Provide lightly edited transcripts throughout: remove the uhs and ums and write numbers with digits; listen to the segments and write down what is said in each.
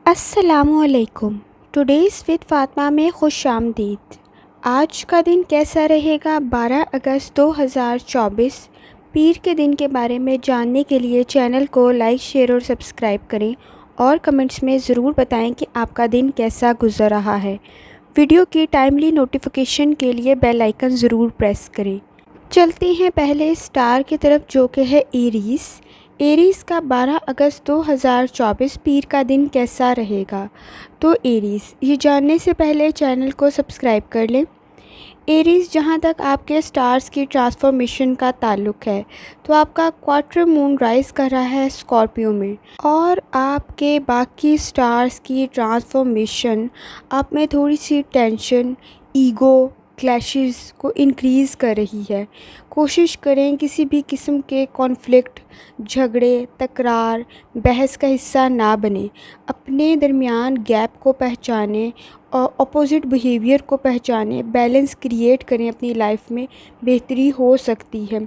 अस्सलामुअलैकुम। Today's with Fatima में खुश आमदीद। आज का दिन कैसा रहेगा 12 अगस्त 2024 पीर के दिन के बारे में जानने के लिए चैनल को लाइक शेयर और सब्सक्राइब करें और कमेंट्स में ज़रूर बताएं कि आपका दिन कैसा गुज़र रहा है। वीडियो की टाइमली नोटिफिकेशन के लिए बेल आइकन ज़रूर प्रेस करें। चलते हैं पहले स्टार की तरफ जो कि है एरीज़। एरीज़ का 12 अगस्त 2024 पीर का दिन कैसा रहेगा। तो एरीज़ ये जानने से पहले चैनल को सब्सक्राइब कर लें। एरीज़ जहाँ तक आपके स्टार्स की ट्रांसफॉर्मेशन का ताल्लुक़ है तो आपका क्वार्टर मून राइज़ कर रहा है स्कॉर्पियो में और आपके बाकी स्टार्स की ट्रांसफॉर्मेशन आप में थोड़ी सी टेंशन, ईगो, क्लैशेस को इंक्रीज़ कर रही है। कोशिश करें किसी भी किस्म के कॉन्फ्लिक्ट, झगड़े, तकरार, बहस का हिस्सा ना बने। अपने दरमियान गैप को पहचानें और अपोजिट बिहेवियर को पहचानें, बैलेंस क्रिएट करें। अपनी लाइफ में बेहतरी हो सकती है।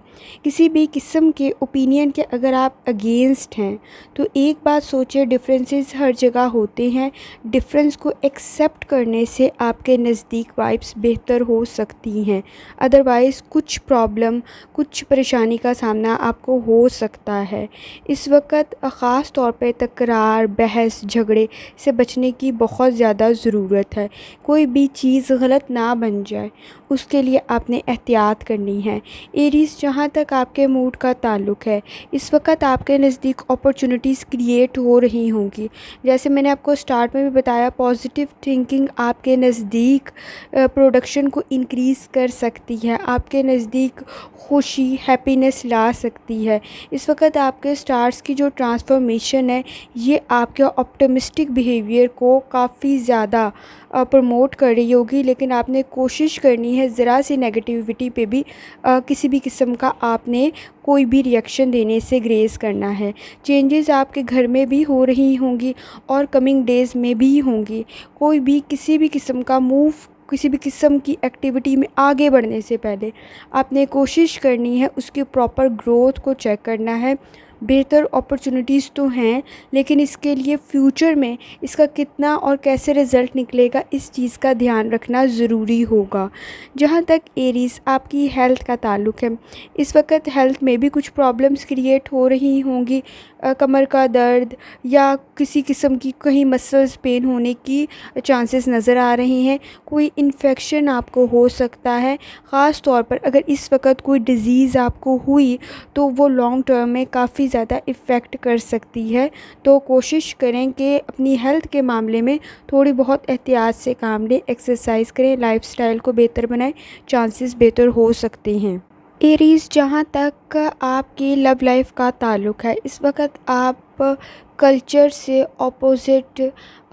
किसी भी किस्म के ओपिनियन के अगर आप अगेंस्ट हैं तो एक बात सोचें, डिफरेंसेस हर जगह होते हैं। डिफरेंस को एक्सेप्ट करने से आपके नज़दीक वाइब्स बेहतर हो सकती हैं। अदरवाइज़ कुछ प्रॉब्लम, कुछ परेशानी का सामना आपको हो सकता है। इस वक्त ख़ास तौर पे तकरार, बहस, झगड़े से बचने की बहुत ज़्यादा ज़रूरत है। कोई भी चीज़ गलत ना बन जाए उसके लिए आपने एहतियात करनी है। एरीज़ जहाँ तक आपके मूड का ताल्लुक़ है, इस वक्त आपके नज़दीक अपॉर्चुनिटीज़ क्रिएट हो रही होंगी। जैसे मैंने आपको स्टार्ट में भी बताया, पॉजिटिव थिंकिंग आपके नज़दीक प्रोडक्शन को इंक्रीज़ कर सकती है, आपके नज़दीक खुशी, हैप्पीनेस ला सकती है। इस वक्त आपके स्टार्स की जो ट्रांसफॉर्मेशन है ये आपके ऑप्टिमिस्टिक बिहेवियर को काफ़ी ज़्यादा प्रमोट कर रही होगी। लेकिन आपने कोशिश करनी है ज़रा सी नेगेटिविटी पे भी किसी भी किस्म का आपने कोई भी रिएक्शन देने से ग्रेज़ करना है। चेंजेस आपके घर में भी हो रही होंगी और कमिंग डेज़ में भी होंगी। कोई भी किसी भी किस्म का मूव, किसी भी किस्म की एक्टिविटी में आगे बढ़ने से पहले आपने कोशिश करनी है उसकी प्रॉपर ग्रोथ को चेक करना है। बेहतर अपॉर्चुनिटीज़ तो हैं लेकिन इसके लिए फ्यूचर में इसका कितना और कैसे रिज़ल्ट निकलेगा इस चीज़ का ध्यान रखना ज़रूरी होगा। जहाँ तक एरीज़ आपकी हेल्थ का ताल्लुक़ है, इस वक्त हेल्थ में भी कुछ प्रॉब्लम्स क्रिएट हो रही होंगी। कमर का दर्द या किसी किस्म की कहीं मसल्स पेन होने की चांसेस नज़र आ रहे हैं। कोई इन्फेक्शन आपको हो सकता है। ख़ास तौर पर अगर इस वक्त कोई डिज़ीज़ आपको हुई तो वो लॉन्ग टर्म में काफ़ी ज़्यादा इफ़ेक्ट कर सकती है। तो कोशिश करें कि अपनी हेल्थ के मामले में थोड़ी बहुत एहतियात से काम लें, एक्सरसाइज करें, लाइफ़स्टाइल को बेहतर बनाएं, चांसेस बेहतर हो सकते हैं। एरीज़ जहाँ तक आपकी लव लाइफ का ताल्लुक़ है, इस वक्त आप कल्चर से ऑपोजिट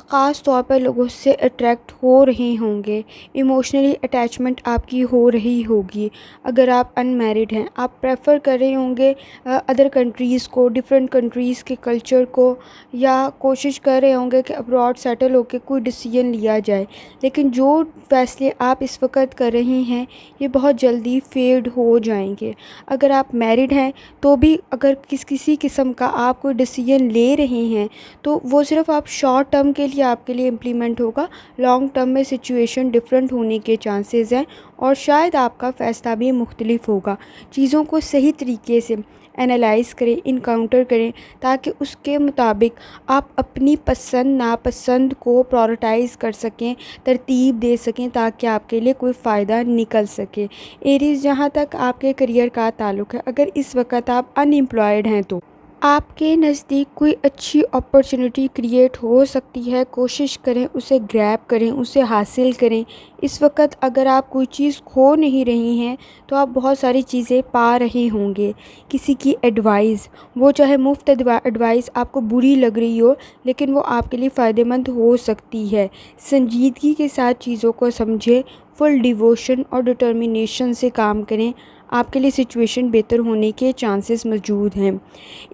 ख़ास तौर पर लोगों से अट्रैक्ट हो रहे होंगे। इमोशनली अटैचमेंट आपकी हो रही होगी। अगर आप अनमैरिड हैं, आप प्रेफर कर रहे होंगे अदर कंट्रीज़ को, डिफरेंट कंट्रीज़ के कल्चर को, या कोशिश कर रहे होंगे कि अब्रॉड सेटल होकर कोई डिसीजन लिया जाए। लेकिन जो फैसले आप इस वक्त कर रहे हैं ये बहुत जल्दी फेड हो जाएंगे। अगर आप मैरिड हैं तो भी अगर किसी किस्म का आप कोई डिसीजन ले रहे हैं तो वो सिर्फ आप शॉर्ट टर्म के लिए आपके लिए इम्प्लीमेंट होगा। लॉन्ग टर्म में सिचुएशन डिफरेंट होने के चांसेस हैं और शायद आपका फ़ैसला भी मुख्तलिफ होगा। चीज़ों को सही तरीके से एनालाइज़ करें, इनकाउंटर करें ताकि उसके मुताबिक आप अपनी पसंद नापसंद को प्रायोरिटाइज़ कर सकें, तरतीब दे सकें ताकि आपके लिए कोई फ़ायदा निकल सके। एरीज़ जहाँ तक आपके करियर का ताल्लुक़ है, अगर इस वक्त आप अनएम्प्लॉयड हैं तो आपके नज़दीक कोई अच्छी अपॉर्चुनिटी क्रिएट हो सकती है। कोशिश करें उसे ग्रैब करें, उसे हासिल करें। इस वक्त अगर आप कोई चीज़ खो नहीं रही हैं तो आप बहुत सारी चीज़ें पा रहे होंगे। किसी की एडवाइस, वो चाहे मुफ्त एडवाइस आपको बुरी लग रही हो लेकिन वो आपके लिए फ़ायदेमंद हो सकती है। संजीदगी के साथ चीज़ों को समझें, फुल डिवोशन और डिटर्मिनेशन से काम करें, आपके लिए सिचुएशन बेहतर होने के चांसेस मौजूद हैं।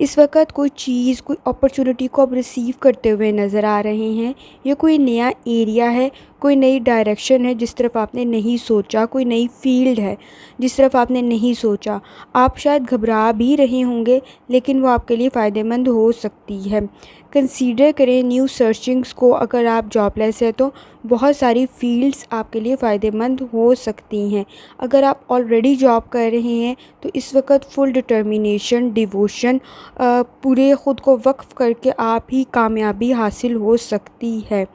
इस वक्त कोई चीज़, कोई अपॉर्चुनिटी को आप रिसीव करते हुए नज़र आ रहे हैं। ये कोई नया एरिया है, कोई नई डायरेक्शन है जिस तरफ आपने नहीं सोचा, कोई नई फील्ड है जिस तरफ आपने नहीं सोचा। आप शायद घबरा भी रहे होंगे लेकिन वो आपके लिए फ़ायदेमंद हो सकती है। कंसीडर करें न्यू सर्चिंग्स को। अगर आप जॉबलेस है तो बहुत सारी फ़ील्ड्स आपके लिए फ़ायदेमंद हो सकती हैं। अगर आप ऑलरेडी जॉब कर रहे हैं तो इस वक्त फुल डिटर्मिनेशन, डिवोशन, पूरे ख़ुद को वक्फ़ करके आप ही कामयाबी हासिल हो सकती है।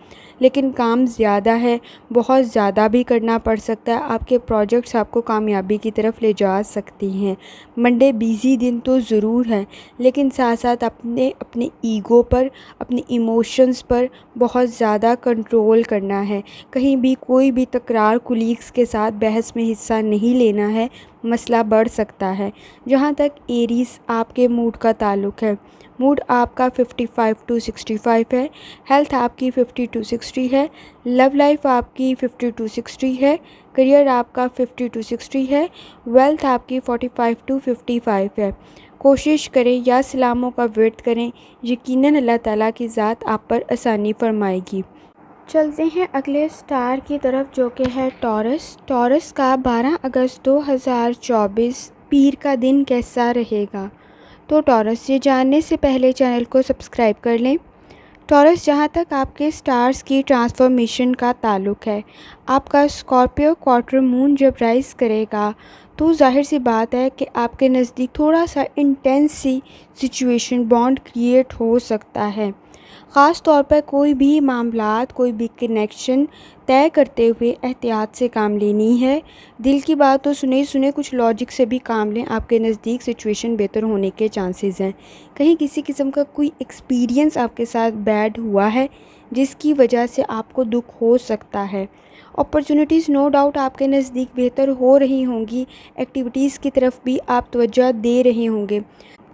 लेकिन काम ज़्यादा है, बहुत ज़्यादा भी करना पड़ सकता है। आपके प्रोजेक्ट्स आपको कामयाबी की तरफ ले जा सकती हैं। मंडे बिज़ी दिन तो ज़रूर है, लेकिन साथ साथ अपने ईगो पर, अपने इमोशंस पर बहुत ज़्यादा कंट्रोल करना है। कहीं भी कोई भी तकरार, कुलीग्स के साथ बहस में हिस्सा नहीं लेना है, मसला बढ़ सकता है। जहाँ तक एरीज़ आपके मूड का ताल्लुक़ है, मूड आपका 55 to 65 है, हेल्थ आपकी 50 to 60 है, लव लाइफ आपकी 50 to 60 है, करियर आपका 50 to 60 है, वेल्थ आपकी 45 to 55 है। कोशिश करें या सलामों का वर्त करें, यकीनन अल्लाह ताला की ज़ात आप पर आसानी फरमाएगी। चलते हैं अगले स्टार की तरफ जो कि है टॉरस। टॉरस का 12 अगस्त 2024 पीर का दिन कैसा रहेगा? तो टॉरस, ये जानने से पहले चैनल को सब्सक्राइब कर लें। टॉरस, जहाँ तक आपके स्टार्स की ट्रांसफॉर्मेशन का ताल्लुक़ है, आपका स्कॉर्पियो क्वार्टर मून जब राइज़ करेगा तो ज़ाहिर सी बात है कि आपके नज़दीक थोड़ा सा इंटेंस सी सिचुएशन, बॉन्ड क्रिएट हो सकता है। ख़ास तौर पर कोई भी मामलात, कोई भी कनेक्शन तय करते हुए एहतियात से काम लेनी है। दिल की बात तो सुने सुने, कुछ लॉजिक से भी काम लें, आपके नज़दीक सिचुएशन बेहतर होने के चांसेस हैं। कहीं किसी किस्म का कोई एक्सपीरियंस आपके साथ बैड हुआ है जिसकी वजह से आपको दुख हो सकता है। अपॉर्चुनिटीज़ नो डाउट आपके नज़दीक बेहतर हो रही होंगी, एक्टिविटीज़ की तरफ भी आप तवज्जो दे रहे होंगे।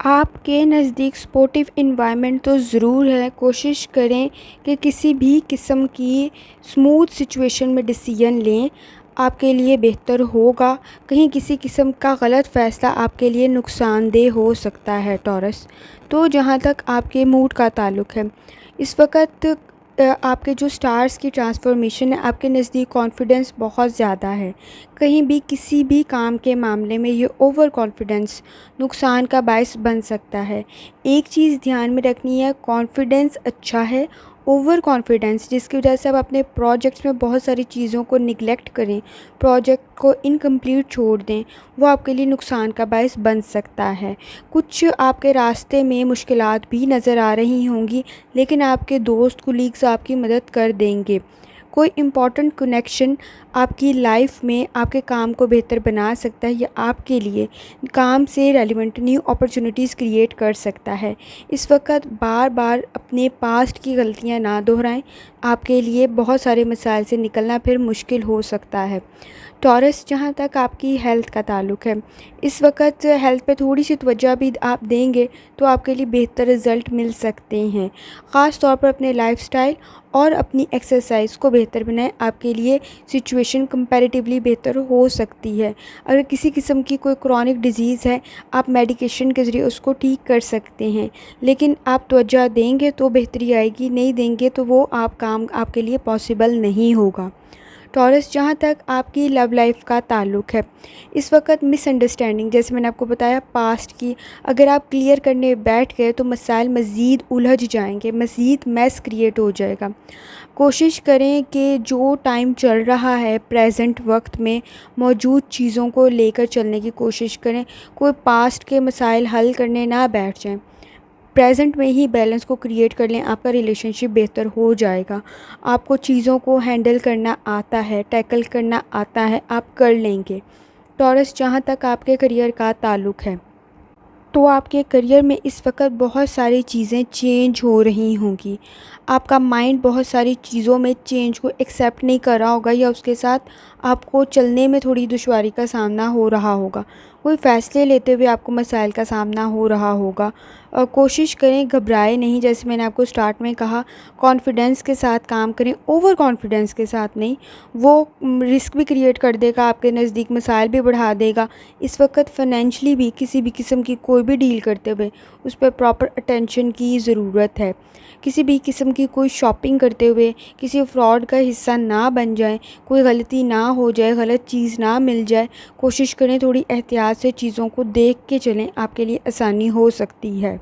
आपके नज़दीक सपोर्टिव इन्वायरमेंट तो ज़रूर है। कोशिश करें कि किसी भी किस्म की स्मूथ सिचुएशन में डिसीजन लें, आपके लिए बेहतर होगा। कहीं किसी किस्म का गलत फ़ैसला आपके लिए नुकसानदेह हो सकता है टॉरस। तो जहाँ तक आपके मूड का ताल्लुक़ है, इस वक्त आपके जो स्टार्स की ट्रांसफॉर्मेशन है, आपके नज़दीक कॉन्फिडेंस बहुत ज़्यादा है। कहीं भी किसी भी काम के मामले में ये ओवर कॉन्फिडेंस नुकसान का बायस बन सकता है। एक चीज़ ध्यान में रखनी है, कॉन्फिडेंस अच्छा है, ओवर कॉन्फिडेंस जिसकी वजह से आप अपने प्रोजेक्ट्स में बहुत सारी चीज़ों को निगलेक्ट करें, प्रोजेक्ट को इनकम्प्लीट छोड़ दें, वो आपके लिए नुकसान का बायस बन सकता है। कुछ आपके रास्ते में मुश्किलात भी नज़र आ रही होंगी, लेकिन आपके दोस्त, कुलीग्स आपकी मदद कर देंगे। कोई इम्पॉर्टेंट कनेक्शन आपकी लाइफ में आपके काम को बेहतर बना सकता है या आपके लिए काम से रेलिवेंट न्यू अपॉर्चुनिटीज़ क्रिएट कर सकता है। इस वक्त बार बार अपने पास्ट की गलतियां ना दोहराएं, आपके लिए बहुत सारे मसाइल से निकलना फिर मुश्किल हो सकता है। टॉरस, जहाँ तक आपकी हेल्थ का ताल्लुक़ है, इस वक्त हेल्थ पे थोड़ी सी तवज्जो भी आप देंगे तो आपके लिए बेहतर रिज़ल्ट मिल सकते हैं। ख़ास तौर पर अपने लाइफस्टाइल और अपनी एक्सरसाइज को बेहतर बनाएं, आपके लिए सिचुएशन कंपैरेटिवली बेहतर हो सकती है। अगर किसी किस्म की कोई क्रॉनिक डिजीज़ है, आप मेडिकेशन के ज़रिए उसको ठीक कर सकते हैं, लेकिन आप तवज्जो देंगे तो बेहतरी आएगी, नहीं देंगे तो वो काम आपके लिए पॉसिबल नहीं होगा। टॉरस, जहाँ तक आपकी लव लाइफ का ताल्लुक़ है, इस वक्त मिसअंडरस्टैंडिंग, जैसे मैंने आपको बताया पास्ट की, अगर आप क्लियर करने बैठ गए तो मसाइल मज़ीद उलझ जाएंगे, मज़ीद मैस क्रिएट हो जाएगा। कोशिश करें कि जो टाइम चल रहा है प्रेजेंट वक्त में मौजूद चीज़ों को लेकर चलने की कोशिश करें। कोई पास्ट के मसाइल हल करने ना बैठ जाएं, प्रेजेंट में ही बैलेंस को क्रिएट कर लें, आपका रिलेशनशिप बेहतर हो जाएगा। आपको चीज़ों को हैंडल करना आता है, टैकल करना आता है, आप कर लेंगे। टॉरस, जहाँ तक आपके करियर का ताल्लुक़ है, तो आपके करियर में इस वक्त बहुत सारी चीज़ें चेंज हो रही होंगी। आपका माइंड बहुत सारी चीज़ों में चेंज को एक्सेप्ट नहीं कर रहा होगा या उसके साथ आपको चलने में थोड़ी दुश्वारी का सामना हो रहा होगा। कोई फ़ैसले लेते हुए आपको मसाइल का सामना हो रहा होगा। कोशिश करें, घबराएं नहीं। जैसे मैंने आपको स्टार्ट में कहा, कॉन्फिडेंस के साथ काम करें, ओवर कॉन्फिडेंस के साथ नहीं। वो रिस्क भी क्रिएट कर देगा, आपके नज़दीक मसाइल भी बढ़ा देगा। इस वक्त फ़ाइनेंशली भी किसी भी किस्म की कोई भी डील करते हुए उस पर प्रॉपर अटेंशन की ज़रूरत है। किसी भी किस्म की कोई शॉपिंग करते हुए किसी फ्रॉड का हिस्सा ना बन जाए, कोई गलती ना हो जाए, गलत चीज़ ना मिल जाए। कोशिश करें थोड़ी एहतियात से चीज़ों को देख के चलें, आपके लिए आसानी हो सकती है।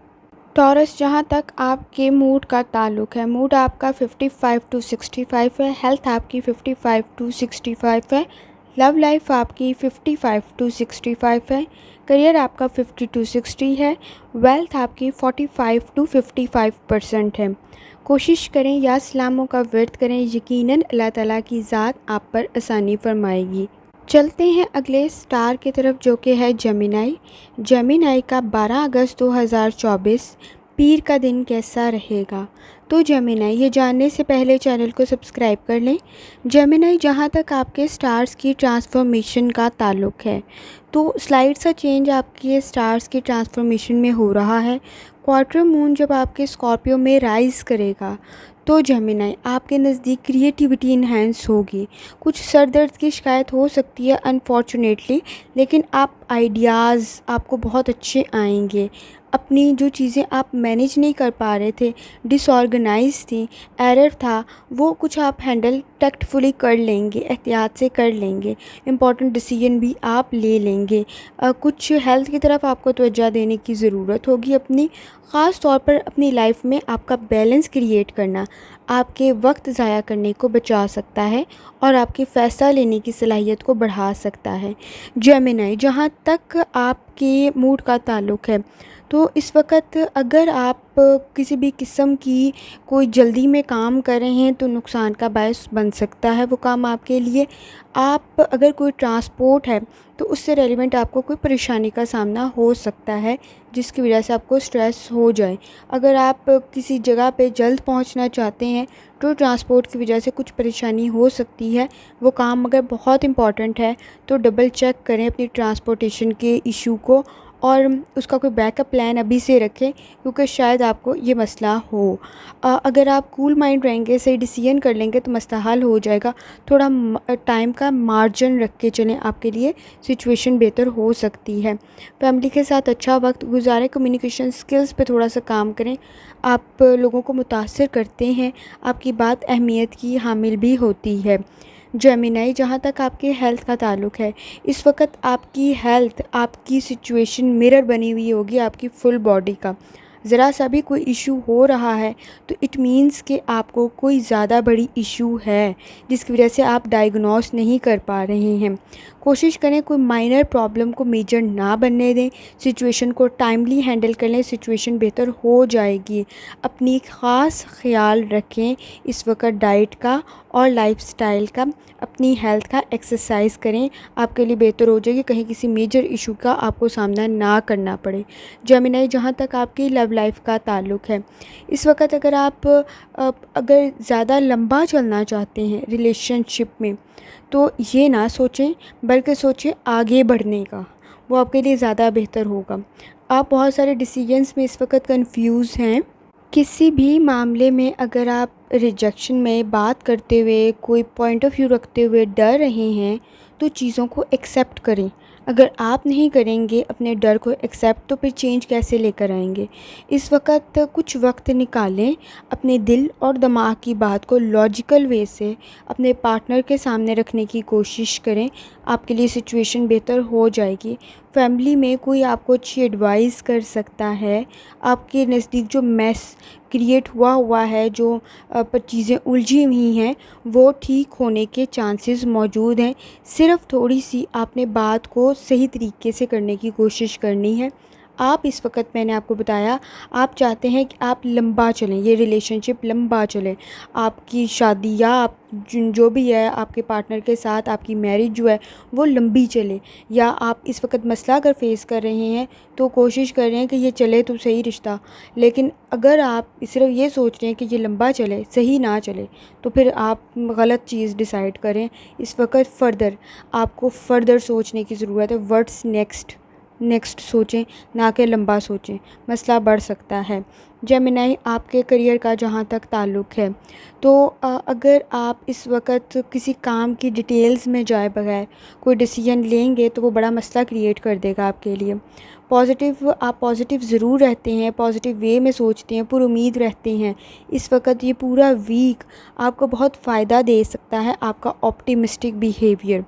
टॉरस, जहाँ तक आपके मूड का ताल्लुक़ है, मूड आपका 55 टू 65 है, हेल्थ आपकी 55 टू 65 है, लव लाइफ आपकी 55 टू 65 है, करियर आपका 50 टू 60 है, वेल्थ आपकी 45 टू 55% है। कोशिश करें या सलामों का वर्त करें, यकीनन अल्लाह ताला की ज़ात आप पर आसानी फरमाएगी। चलते हैं अगले स्टार की तरफ, जो कि है जेमिनाई। जेमिनाई का 12 अगस्त 2024 पीर का दिन कैसा रहेगा? तो जेमिनाई, ये जानने से पहले चैनल को सब्सक्राइब कर लें। जेमिनाई, जहाँ तक आपके स्टार्स की ट्रांसफॉर्मेशन का ताल्लुक़ है, तो स्लाइड सा चेंज आपके स्टार्स की ट्रांसफॉर्मेशन में हो रहा है। क्वार्टर मून जब आपके स्कॉर्पियो में राइज़ करेगा, तो जेमिनाई आपके नज़दीक क्रिएटिविटी इन्हेंस होगी। कुछ सर दर्द की शिकायत हो सकती है अनफॉर्चुनेटली, लेकिन आप आइडियाज़ आपको बहुत अच्छे आएंगे। अपनी जो चीज़ें आप मैनेज नहीं कर पा रहे थे, डिसऑर्गेनाइज थी, एरर था, वो कुछ आप हैंडल टैक्टफुली कर लेंगे, एहतियात से कर लेंगे। इम्पॉर्टेंट डिसीजन भी आप ले लेंगे। कुछ हेल्थ की तरफ आपको तवज्जो देने की ज़रूरत होगी अपनी, ख़ास तौर पर अपनी लाइफ में आपका बैलेंस क्रिएट करना आपके वक्त ज़ाया करने को बचा सकता है और आपकी फ़ैसला लेने की सलाहियत को बढ़ा सकता है। जेमिनाई, जहाँ तक आपके मूड का ताल्लुक़ है, तो इस वक्त अगर आप किसी भी किस्म की कोई जल्दी में काम कर रहे हैं तो नुकसान का बायस बन सकता है वो काम आपके लिए। आप अगर कोई ट्रांसपोर्ट है तो उससे रेलिवेंट आपको कोई परेशानी का सामना हो सकता है, जिसकी वजह से आपको स्ट्रेस हो जाए। अगर आप किसी जगह पे जल्द पहुंचना चाहते हैं तो ट्रांसपोर्ट की वजह से कुछ परेशानी हो सकती है। वो काम अगर बहुत इम्पॉर्टेंट है तो डबल चेक करें अपनी ट्रांसपोर्टेशन के इशू को, और उसका कोई बैकअप प्लान अभी से रखें, क्योंकि शायद आपको ये मसला हो। अगर आप कूल माइंड रहेंगे, सही डिसीजन कर लेंगे तो मसला हल हो जाएगा। थोड़ा टाइम का मार्जिन रख के चलें, आपके लिए सिचुएशन बेहतर हो सकती है। फैमिली के साथ अच्छा वक्त गुजारें, कम्युनिकेशन स्किल्स पे थोड़ा सा काम करें। आप लोगों को मुतासर करते हैं, आपकी बात अहमियत की हामिल भी होती है। जेमिनाई, जहाँ तक आपके हेल्थ का ताल्लुक़ है, इस वक्त आपकी हेल्थ आपकी सिचुएशन मिरर बनी हुई होगी आपकी फुल बॉडी का। ज़रा सा भी कोई इशू हो रहा है तो इट मीन्स कि आपको कोई ज़्यादा बड़ी इशू है, जिसकी वजह से आप डायग्नोस नहीं कर पा रहे हैं। कोशिश करें कोई माइनर प्रॉब्लम को मेजर ना बनने दें, सिचुएशन को टाइमली हैंडल कर लें, सिचुएशन बेहतर हो जाएगी। अपनी ख़ास ख्याल रखें इस वक्त डाइट का और लाइफस्टाइल का, अपनी हेल्थ का, एक्सरसाइज करें, आपके लिए बेहतर हो जाएगी, कहीं किसी मेजर इशू का आपको सामना ना करना पड़े। जेमिनाई, जहाँ तक आपकी लव लाइफ का ताल्लुक़ है, इस वक्त अगर आप अगर ज़्यादा लंबा चलना चाहते हैं रिलेशनशिप में, तो ये ना सोचें, बल्कि सोचें आगे बढ़ने का, वो आपके लिए ज़्यादा बेहतर होगा। आप बहुत सारे डिसीजंस में इस वक्त कंफ्यूज हैं। किसी भी मामले में अगर आप रिजेक्शन में बात करते हुए, कोई पॉइंट ऑफ व्यू रखते हुए डर रहे हैं, तो चीज़ों को एक्सेप्ट करें। अगर आप नहीं करेंगे अपने डर को एक्सेप्ट, तो फिर चेंज कैसे लेकर आएंगे? इस वक्त कुछ वक्त निकालें, अपने दिल और दिमाग की बात को लॉजिकल वे से अपने पार्टनर के सामने रखने की कोशिश करें, आपके लिए सिचुएशन बेहतर हो जाएगी। फैमिली में कोई आपको अच्छी एडवाइस कर सकता है। आपके नज़दीक जो मेस क्रिएट हुआ है, जो पर चीज़ें उलझी हुई हैं, वो ठीक होने के चांसेस मौजूद हैं। सिर्फ़ थोड़ी सी आपने बात को सही तरीके से करने की कोशिश करनी है। आप इस वक्त, मैंने आपको बताया, आप चाहते हैं कि आप लंबा चलें, ये रिलेशनशिप लंबा चले, आपकी शादी या आप जो भी है आपके पार्टनर के साथ आपकी मैरिज जो है वो लंबी चले। या आप इस वक्त मसला अगर फेस कर रहे हैं तो कोशिश कर रहे हैं कि ये चले तो सही रिश्ता, लेकिन अगर आप सिर्फ ये सोच रहे हैं कि ये लंबा चले, सही ना चले, तो फिर आप गलत चीज़ डिसाइड करें। इस वक्त आपको फ़र्दर सोचने की ज़रूरत है। व्हाट्स नेक्स्ट सोचें, ना कि लंबा सोचें, मसला बढ़ सकता है। जेमिनाई, आपके करियर का जहाँ तक ताल्लुक़ है, तो अगर आप इस वक्त किसी काम की डिटेल्स में जाए बगैर कोई डिसीजन लेंगे तो वो बड़ा मसला क्रिएट कर देगा आपके लिए। आप पॉजिटिव ज़रूर रहते हैं, पॉजिटिव वे में सोचते हैं, पुरुमीद रहते हैं। इस वक्त ये पूरा वीक आपको बहुत फ़ायदा दे सकता है, आपका ऑप्टिमिस्टिक बिहेवियर।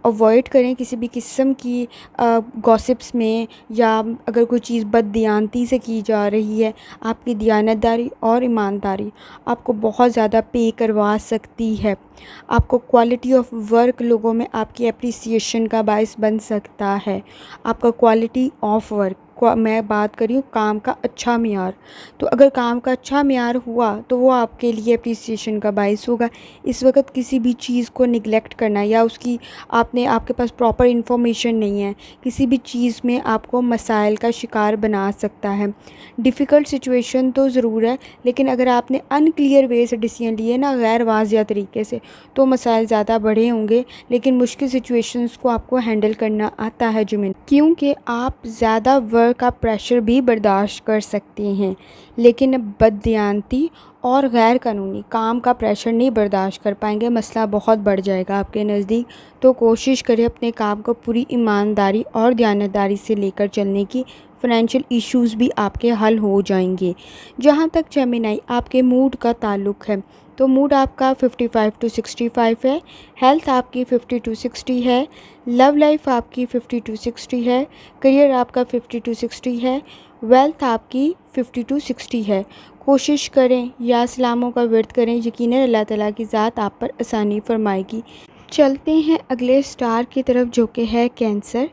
अवॉइड करें किसी भी किस्म की गॉसिप्स में, या अगर कोई चीज़ बददियानती से की जा रही है, आपकी दियानतदारी और ईमानदारी आपको बहुत ज़्यादा पे करवा सकती है। आपको क्वालिटी ऑफ वर्क लोगों में आपकी एप्रिसिएशन का बायस बन सकता है। आपका क्वालिटी ऑफ वर्क, मैं बात कर रही हूँ काम का अच्छा मियार, तो अगर काम का अच्छा मियार हुआ तो वो आपके लिए एप्रिसिएशन का बायस होगा। इस वक्त किसी भी चीज़ को निगलेक्ट करना, या उसकी आपके पास प्रॉपर इन्फॉर्मेशन नहीं है, किसी भी चीज़ में आपको मसाइल का शिकार बना सकता है। डिफ़िकल्ट सिचुएशन तो ज़रूर है, लेकिन अगर आपने अनक्लियर वे से डिसीजन लिए ना, गैर वाज़िया तरीके से, तो मसाइल ज़्यादा बड़े होंगे। लेकिन मुश्किल सिचुएशंस को आपको हैंडल करना आता है जुमिन, क्योंकि आप ज़्यादा वर्क का प्रेशर भी बर्दाश्त कर सकते हैं, लेकिन बददियानती और गैर कानूनी काम का प्रेशर नहीं बर्दाश्त कर पाएंगे। मसला बहुत बढ़ जाएगा आपके नज़दीक। तो कोशिश करें अपने काम को पूरी ईमानदारी और दियानतदारी से लेकर चलने की। फ़ाइनेंशियल इश्यूज़ भी आपके हल हो जाएंगे। जहाँ तक जेमिनी आपके मूड का ताल्लुक़ है, तो मूड आपका 55 to 65 है, हेल्थ आपकी 50 to 60 है, लव लाइफ आपकी 50 to 60 है, करियर आपका 50 to 60 है, वेल्थ आपकी 50 to 60 है। कोशिश करें या सलामों का वर्त करें, यकीनन अल्लाह ताला की ज़ात आप पर आसानी फरमाएगी। चलते हैं अगले स्टार की तरफ, जो कि है कैंसर।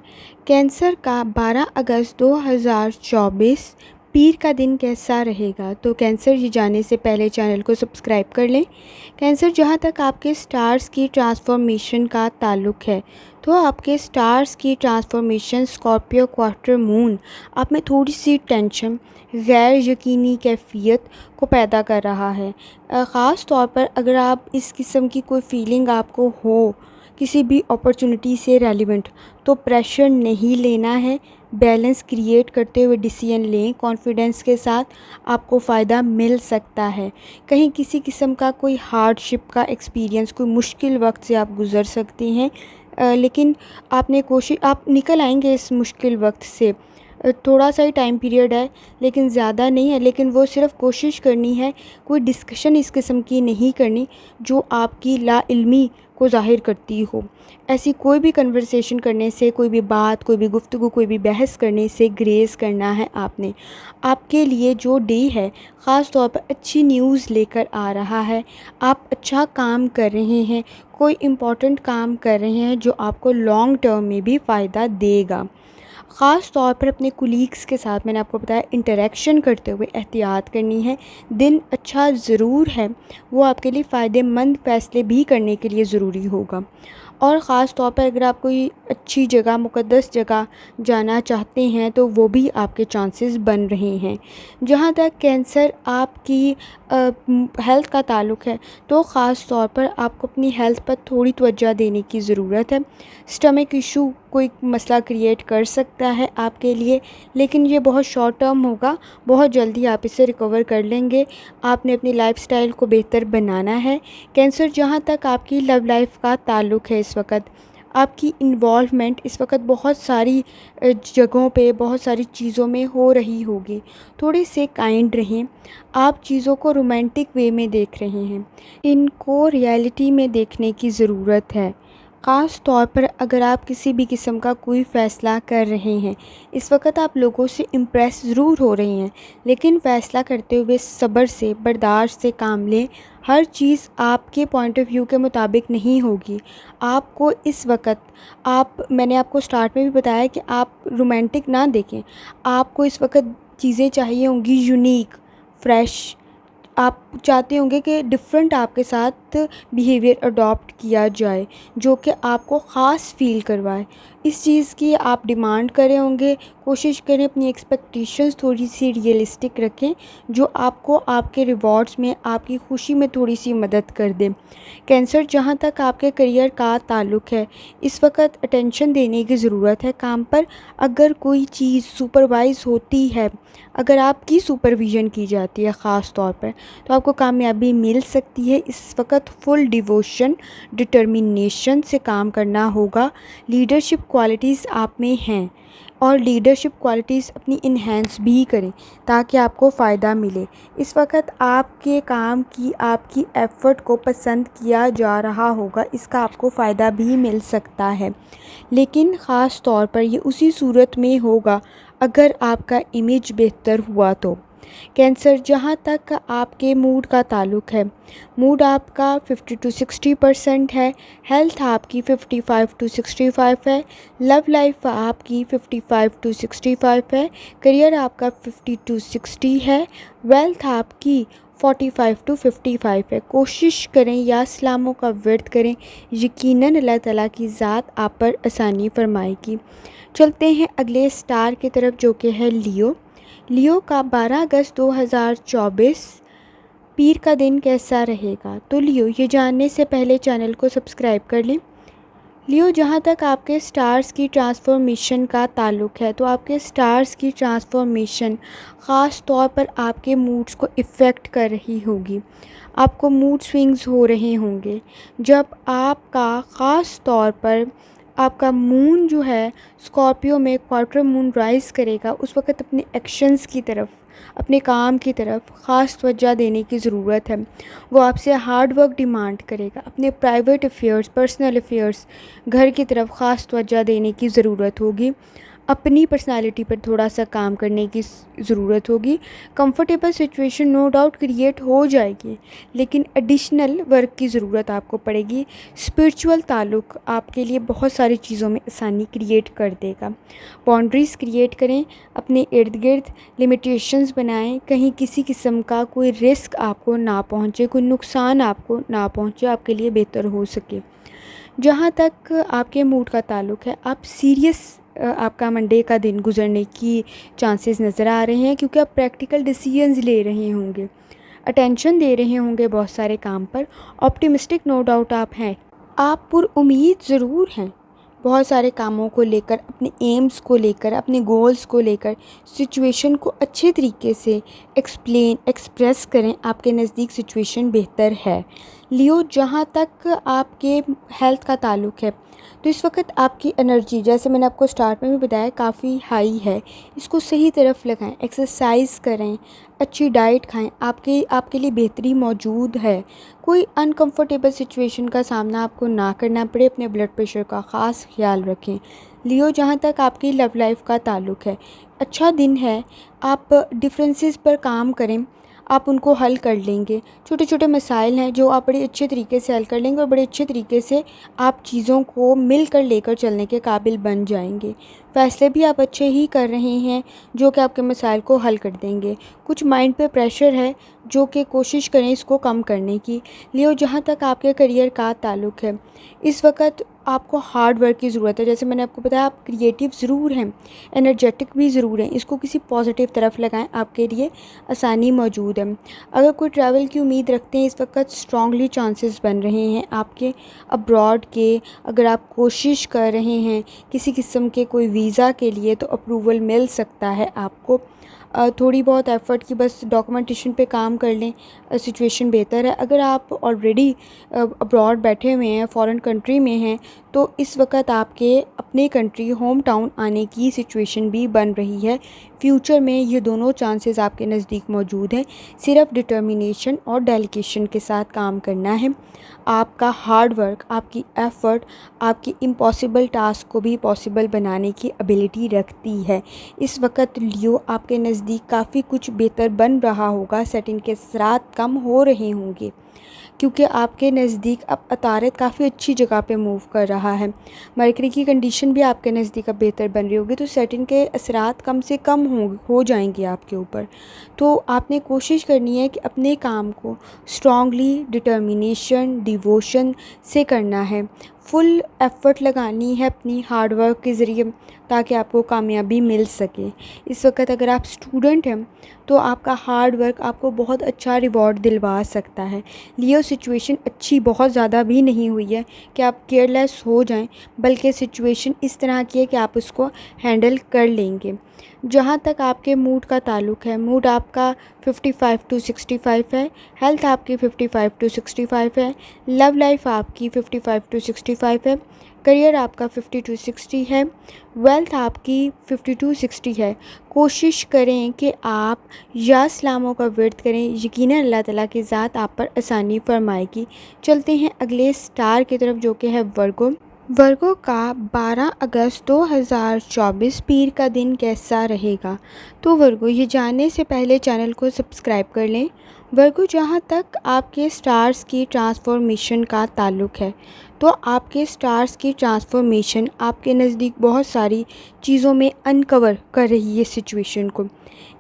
कैंसर का 12 अगस्त 2024 पीर का दिन कैसा रहेगा? तो कैंसर ये जाने से पहले चैनल को सब्सक्राइब कर लें। कैंसर, जहाँ तक आपके स्टार्स की ट्रांसफॉर्मेशन का ताल्लुक़ है, तो आपके स्टार्स की ट्रांसफॉर्मेशन स्कॉर्पियो क्वार्टर मून आप में थोड़ी सी टेंशन, गैर यकीनी कैफियत को पैदा कर रहा है। ख़ास तौर पर अगर आप इस किस्म की कोई फीलिंग आपको हो किसी भी अपॉर्चुनिटी से रेलिवेंट, तो प्रेशर नहीं लेना है। बैलेंस क्रिएट करते हुए डिसीजन लें, कॉन्फिडेंस के साथ आपको फ़ायदा मिल सकता है। कहीं किसी किस्म का कोई हार्डशिप का एक्सपीरियंस, कोई मुश्किल वक्त से आप गुज़र सकते हैं, लेकिन आप निकल आएंगे इस मुश्किल वक्त से। थोड़ा सा ही टाइम पीरियड है, लेकिन ज़्यादा नहीं है, लेकिन वो सिर्फ़ कोशिश करनी है। कोई डिस्कशन इस किस्म की नहीं करनी जो आपकी लाइल्मी को ज़ाहिर करती हो। ऐसी कोई भी कन्वर्सेशन करने से, कोई भी बात, कोई भी गुफ्तगू, कोई भी बहस करने से ग्रेस करना है आपने। आपके लिए जो डे है ख़ास तौर पर अच्छी न्यूज़ लेकर आ रहा है। आप अच्छा काम कर रहे हैं, कोई इम्पॉर्टेंट काम कर रहे हैं जो आपको लॉन्ग टर्म में भी फ़ायदा देगा। ख़ास तौर पर अपने कुलीग्स के साथ, मैंने आपको बताया, इंटरेक्शन करते हुए एहतियात करनी है। दिन अच्छा ज़रूर है, वो आपके लिए फ़ायदेमंद फ़ैसले भी करने के लिए ज़रूरी होगा। और ख़ास तौर पर अगर आप कोई अच्छी जगह, मुक़द्दस जगह जाना चाहते हैं, तो वो भी आपके चांसेस बन रहे हैं। जहाँ तक कैंसर आपकी हेल्थ का ताल्लुक़ है, तो ख़ास तौर पर आपको अपनी हेल्थ पर थोड़ी तवज्जो देने की ज़रूरत है। स्टमक इशू कोई मसला क्रिएट कर सकता है आपके लिए, लेकिन ये बहुत शॉर्ट टर्म होगा, बहुत जल्दी आप इसे रिकवर कर लेंगे। आपने अपनी लाइफ़स्टाइल को बेहतर बनाना है। कैंसर, जहाँ तक आपकी लव लाइफ का ताल्लुक़ है, इस वक्त आपकी इन्वॉल्वमेंट इस वक्त बहुत सारी जगहों पे, बहुत सारी चीज़ों में हो रही होगी। थोड़े से काइंड रहें। आप चीज़ों को रोमांटिक वे में देख रहे हैं, इनको रियलिटी में देखने की ज़रूरत है। ख़ास तौर पर अगर आप किसी भी किस्म का कोई फ़ैसला कर रहे हैं, इस वक्त आप लोगों से इम्प्रेस ज़रूर हो रहे हैं, लेकिन फ़ैसला करते हुए सब्र से, बर्दाश्त से काम लें। हर चीज़ आपके पॉइंट ऑफ व्यू के मुताबिक नहीं होगी। आपको इस वक्त मैंने आपको स्टार्ट में भी बताया कि आप रोमांटिक ना देखें। आपको इस वक्त चीज़ें चाहिए होंगी यूनिक, फ्रेश। आप चाहते होंगे कि डिफरेंट आपके साथ बिहेवियर अडॉप्ट किया जाए, जो कि आपको ख़ास फ़ील करवाए। इस चीज़ की आप डिमांड करे होंगे। कोशिश करें अपनी एक्सपेक्टेशंस थोड़ी सी रियलिस्टिक रखें, जो आपको आपके रिवॉर्ड्स में, आपकी खुशी में थोड़ी सी मदद कर दे। कैंसर, जहाँ तक आपके करियर का ताल्लुक़ है, इस वक्त अटेंशन देने की ज़रूरत है काम पर। अगर कोई चीज़ सुपरवाइज़ होती है, अगर आपकी सुपरविज़न की जाती है ख़ास तौर पर, तो आपको आपको कामयाबी मिल सकती है। इस वक्त फुल डिवोशन, डिटर्मिनेशन से काम करना होगा। लीडरशिप क्वालिटीज़ आप में हैं और लीडरशिप क्वालिटीज़ अपनी इन्हेंस भी करें ताकि आपको फ़ायदा मिले। इस वक्त आपके काम की, आपकी एफ़र्ट को पसंद किया जा रहा होगा, इसका आपको फ़ायदा भी मिल सकता है। लेकिन ख़ास तौर पर ये उसी सूरत में होगा अगर आपका इमेज बेहतर हुआ तो। कैंसर, जहाँ तक आपके मूड का ताल्लुक़ है, मूड आपका 50 to 60% है, हेल्थ आपकी 55 to 65 है, लव लाइफ आपकी 55 to 65 है, करियर आपका 50 to 60 है, वेल्थ आपकी 45 to 55 है। कोशिश करें या सलामों का वर्त करें, यकीनन अल्लाह ताला की ज़ात आप पर आसानी फरमाएगी। चलते हैं अगले स्टार की तरफ जो कि है लियो। लियो का 12 अगस्त 2024 पीर का दिन कैसा रहेगा? तो लियो, ये जानने से पहले चैनल को सब्सक्राइब कर लें। लियो, जहाँ तक आपके स्टार्स की ट्रांसफॉर्मेशन का ताल्लुक़ है, तो आपके स्टार्स की ट्रांसफॉर्मेशन ख़ास तौर पर आपके मूड्स को इफ़ेक्ट कर रही होगी। आपको मूड स्विंग्स हो रहे होंगे जब आपका ख़ास तौर पर आपका मून जो है स्कॉर्पियो में क्वार्टर मून राइज़ करेगा। उस वक़्त अपने एक्शंस की तरफ, अपने काम की तरफ ख़ास तवज्जो देने की ज़रूरत है। वो आपसे हार्ड वर्क डिमांड करेगा। अपने प्राइवेट अफेयर्स, पर्सनल अफेयर्स, घर की तरफ ख़ास तवज्जो देने की ज़रूरत होगी। अपनी पर्सनालिटी पर थोड़ा सा काम करने की ज़रूरत होगी। Comfortable situation no doubt create हो जाएगी, लेकिन एडिशनल वर्क की ज़रूरत आपको पड़ेगी। स्पिरिचुअल ताल्लुक़ आपके लिए बहुत सारी चीज़ों में आसानी क्रिएट कर देगा। बाउंड्रीज़ क्रिएट करें, अपने इर्द गिर्द लिमिटेशंस बनाएं, कहीं किसी किस्म का कोई रिस्क आपको ना पहुँचे, कोई नुकसान आपको ना पहुँचे, आपके लिए बेहतर हो सके। जहाँ तक आपके मूड का ताल्लुक़ है, आप सीरियस आपका मंडे का दिन गुजरने की चांसेस नज़र आ रहे हैं, क्योंकि आप प्रैक्टिकल डिसीजंस ले रहे होंगे, अटेंशन दे रहे होंगे बहुत सारे काम पर। ऑप्टिमिस्टिक नो डाउट आप हैं, आप पुरुम्मीद ज़रूर हैं बहुत सारे कामों को लेकर, अपने एम्स को लेकर, अपने गोल्स को लेकर। सिचुएशन को अच्छे तरीके से एक्सप्रेस करें, आपके नज़दीक सिचुएशन बेहतर है। लियो, जहाँ तक आपके हेल्थ का ताल्लुक़ है, तो इस वक्त आपकी एनर्जी, जैसे मैंने आपको स्टार्ट में भी बताया, काफ़ी हाई है। इसको सही तरफ लगाएं, एक्सरसाइज करें, अच्छी डाइट खाएं, आपके लिए बेहतरी मौजूद है। कोई अनकंफर्टेबल सिचुएशन का सामना आपको ना करना पड़े। अपने ब्लड प्रेशर का ख़ास ख्याल रखें। लियो, जहाँ तक आपकी लव लाइफ का ताल्लुक़ है, अच्छा दिन है। आप डिफरेंसेस पर काम करें, आप उनको हल कर लेंगे। छोटे छोटे मसाइल हैं जो आप बड़े अच्छे तरीके से हल कर लेंगे और बड़े अच्छे तरीके से आप चीज़ों को मिलकर लेकर चलने के काबिल बन जाएंगे। फ़ैसले भी आप अच्छे ही कर रहे हैं जो कि आपके मसाइल को हल कर देंगे। कुछ माइंड पे प्रेशर है जो कि कोशिश करें इसको कम करने की। लियो, जहाँ तक आपके करियर का ताल्लुक़ है, इस वक्त आपको हार्ड वर्क की ज़रूरत है। जैसे मैंने आपको बताया, आप क्रिएटिव ज़रूर हैं, एनर्जेटिक भी ज़रूर हैं। इसको किसी पॉजिटिव तरफ लगाएं, आपके लिए आसानी मौजूद है। अगर कोई ट्रैवल की उम्मीद रखते हैं, इस वक्त स्ट्रॉन्गली चांसेस बन रहे हैं आपके अब्रॉड के। अगर आप कोशिश कर रहे हैं किसी किस्म के कोई वीज़ा के लिए, तो अप्रूवल मिल सकता है आपको। थोड़ी बहुत एफ़र्ट की बस डॉक्यूमेंटेशन पे काम कर लें, सिचुएशन बेहतर है। अगर आप ऑलरेडी अब्रॉड बैठे हुए हैं, फ़ॉरेन कंट्री में हैं, तो इस वक्त आपके अपने कंट्री, होम टाउन आने की सिचुएशन भी बन रही है। फ्यूचर में ये दोनों चांसेस आपके नज़दीक मौजूद हैं। सिर्फ डिटर्मिनेशन और डेडिकेशन के साथ काम करना है। आपका हार्ड वर्क, आपकी एफ़र्ट आपकी इम्पॉसिबल टास्क को भी पॉसिबल बनाने की एबिलिटी रखती है। इस वक्त लियो, आपके नज़दीक काफ़ी कुछ बेहतर बन रहा होगा। सेटिंग के असरात कम हो रहे होंगे क्योंकि आपके नज़दीक अब अतारत काफ़ी अच्छी जगह पे मूव कर रहा है। मरकरी की कंडीशन भी आपके नज़दीक अब बेहतर बन रही होगी, तो सेटिंग के असरात कम से कम हो जाएंगे आपके ऊपर। तो आपने कोशिश करनी है कि अपने काम को स्ट्रॉन्गली, डिटर्मिनेशन, डिवोशन से करना है। फुल एफ़र्ट लगानी है अपनी हार्ड वर्क के ज़रिए ताकि आपको कामयाबी मिल सके। इस वक्त अगर आप स्टूडेंट हैं तो आपका हार्ड वर्क आपको बहुत अच्छा रिवॉर्ड दिलवा सकता है। लियो, सिचुएशन अच्छी बहुत ज़्यादा भी नहीं हुई है कि आप केयरलेस हो जाएं, बल्कि सिचुएशन इस तरह की है कि आप उसको हैंडल कर लेंगे। जहाँ तक आपके मूड का ताल्लुक़ है, मूड आपका 55 टू 65 है, हेल्थ आपकी 55 टू 65 है, लव लाइफ आपकी 55 टू 65 है, करियर आपका 50 टू 60 है, वेल्थ आपकी 50 टू 60 है। कोशिश करें कि आप या सलामों का वर्त करें, यकीनन अल्लाह ताला की ज़ात आप पर आसानी फरमाएगी। चलते हैं अगले स्टार की तरफ जो कि है वर्गो। वर्गो का 12 अगस्त 2024 पीर का दिन कैसा रहेगा। तो वर्गो, ये जानने से पहले चैनल को सब्सक्राइब कर लें। वर्गो, जहाँ तक आपके स्टार्स की ट्रांसफॉर्मेशन का ताल्लुक़ है, तो आपके स्टार्स की ट्रांसफॉर्मेशन आपके नज़दीक बहुत सारी चीज़ों में अनकवर कर रही है सिचुएशन को।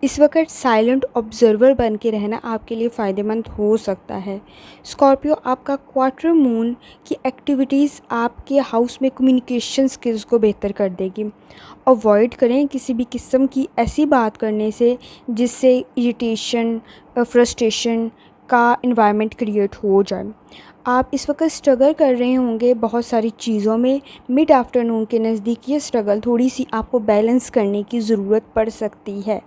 इस वक्त साइलेंट ऑब्जर्वर बन के रहना आपके लिए फ़ायदेमंद हो सकता है। स्कॉर्पियो, आपका क्वार्टर मून की एक्टिविटीज़ आपके हाउस में कम्युनिकेशन स्किल्स को बेहतर कर देगी। अवॉइड करें किसी भी किस्म की ऐसी बात करने से जिससे इरिटेशन, फ्रस्ट्रेशन का इन्वायरमेंट क्रिएट हो जाए। आप इस वक्त स्ट्रगल कर रहे होंगे बहुत सारी चीज़ों में। मिड आफ्टरनून के नज़दीक ये स्ट्रगल थोड़ी सी आपको बैलेंस करने की ज़रूरत पड़ सकती है।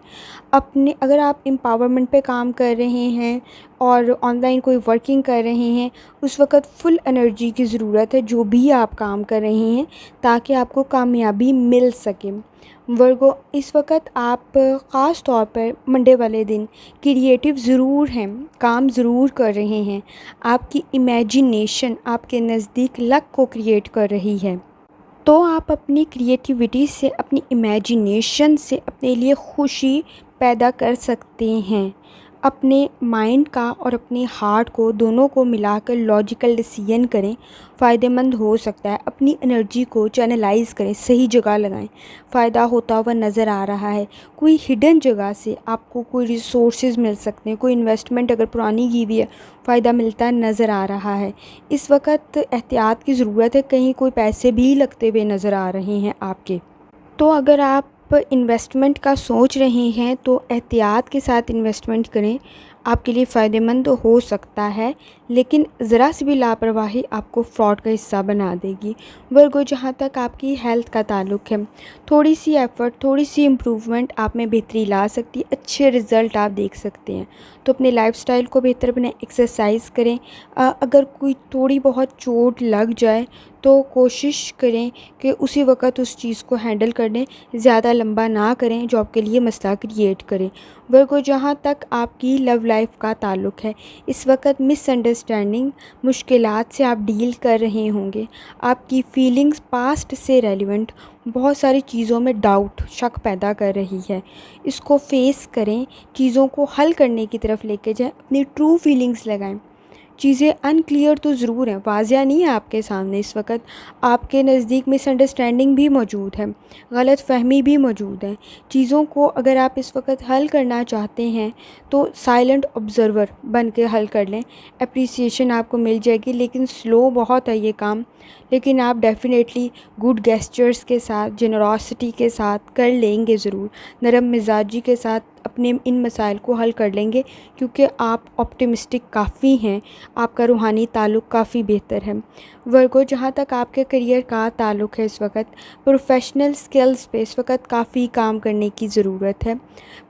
अगर आप एम्पावरमेंट पे काम कर रहे हैं और ऑनलाइन कोई वर्किंग कर रहे हैं, उस वक्त फुल एनर्जी की ज़रूरत है जो भी आप काम कर रहे हैं, ताकि आपको कामयाबी मिल सके। वर्गो, इस वक्त आप ख़ास तौर पर मंडे वाले दिन क्रिएटिव ज़रूर हैं, काम ज़रूर कर रहे हैं। आपकी इमेजिनेशन आपके नज़दीक लक को क्रिएट कर रही है, तो आप अपनी क्रिएटिविटी से, अपनी इमेजिनेशन से अपने लिए खुशी पैदा कर सकते हैं। अपने माइंड का और अपने हार्ट को दोनों को मिलाकर लॉजिकल डिसीजन करें, फ़ायदेमंद हो सकता है। अपनी एनर्जी को चैनलाइज करें, सही जगह लगाएं, फ़ायदा होता हुआ नज़र आ रहा है। कोई हिडन जगह से आपको कोई रिसोर्सेज मिल सकते हैं, कोई इन्वेस्टमेंट अगर पुरानी की हुई है, फ़ायदा मिलता नज़र आ रहा है। इस वक्त एहतियात की ज़रूरत है, कहीं कोई पैसे भी लगते हुए नज़र आ रहे हैं आपके। तो अगर आप इन्वेस्टमेंट का सोच रहे हैं तो एहतियात के साथ इन्वेस्टमेंट करें, आपके लिए फ़ायदेमंद हो सकता है, लेकिन ज़रा सी भी लापरवाही आपको फ्रॉड का हिस्सा बना देगी। वर्गो, जहाँ तक आपकी हेल्थ का ताल्लुक़ है, थोड़ी सी एफ़र्ट, थोड़ी सी इम्प्रूवमेंट आप में बेहतरी ला सकती है, अच्छे रिज़ल्ट आप देख सकते हैं। तो अपने लाइफ़स्टाइल को बेहतर बनाएं, एक्सरसाइज करें। अगर कोई थोड़ी बहुत चोट लग जाए तो कोशिश करें कि उसी वक्त उस चीज़ को हैंडल कर लें, ज़्यादा लंबा ना करें जो आपके लिए मसला क्रिएट करे। वर्गो, जहाँ तक आपकी लव लाइफ का ताल्लुक़ है, इस वक्त मिसअंडरस्टैंडिंग, मुश्किलात से आप डील कर रहे होंगे। आपकी फीलिंग्स पास्ट से रेलिवेंट बहुत सारी चीज़ों में डाउट, शक पैदा कर रही है। इसको फेस करें, चीज़ों को हल करने की तरफ लेके जाएं, अपनी ट्रू फीलिंग्स लगाएं। चीज़ें अनक्लियर तो ज़रूर हैं, वाज़िया नहीं है आपके सामने। इस वक्त आपके नज़दीक मिसअंडरस्टैंडिंग भी मौजूद है, गलत फहमी भी मौजूद है। चीज़ों को अगर आप इस वक्त हल करना चाहते हैं तो साइलेंट ऑब्ज़र्वर बन के हल कर लें, एप्रिसिएशन आपको मिल जाएगी। लेकिन स्लो बहुत है ये काम, लेकिन आप डेफ़िनेटली गुड गेस्चर्स के साथ, जेनरॉसिटी के साथ कर लेंगे ज़रूर। नरम मिजाजी के साथ अपने इन मसाइल को हल कर लेंगे, क्योंकि आप ऑप्टिमिस्टिक काफ़ी हैं, आपका रूहानी ताल्लुक़ काफ़ी बेहतर है। वर्गो, जहाँ तक आपके करियर का ताल्लुक़ है, इस वक्त प्रोफेशनल स्किल्स पे इस वक्त काफ़ी काम करने की ज़रूरत है।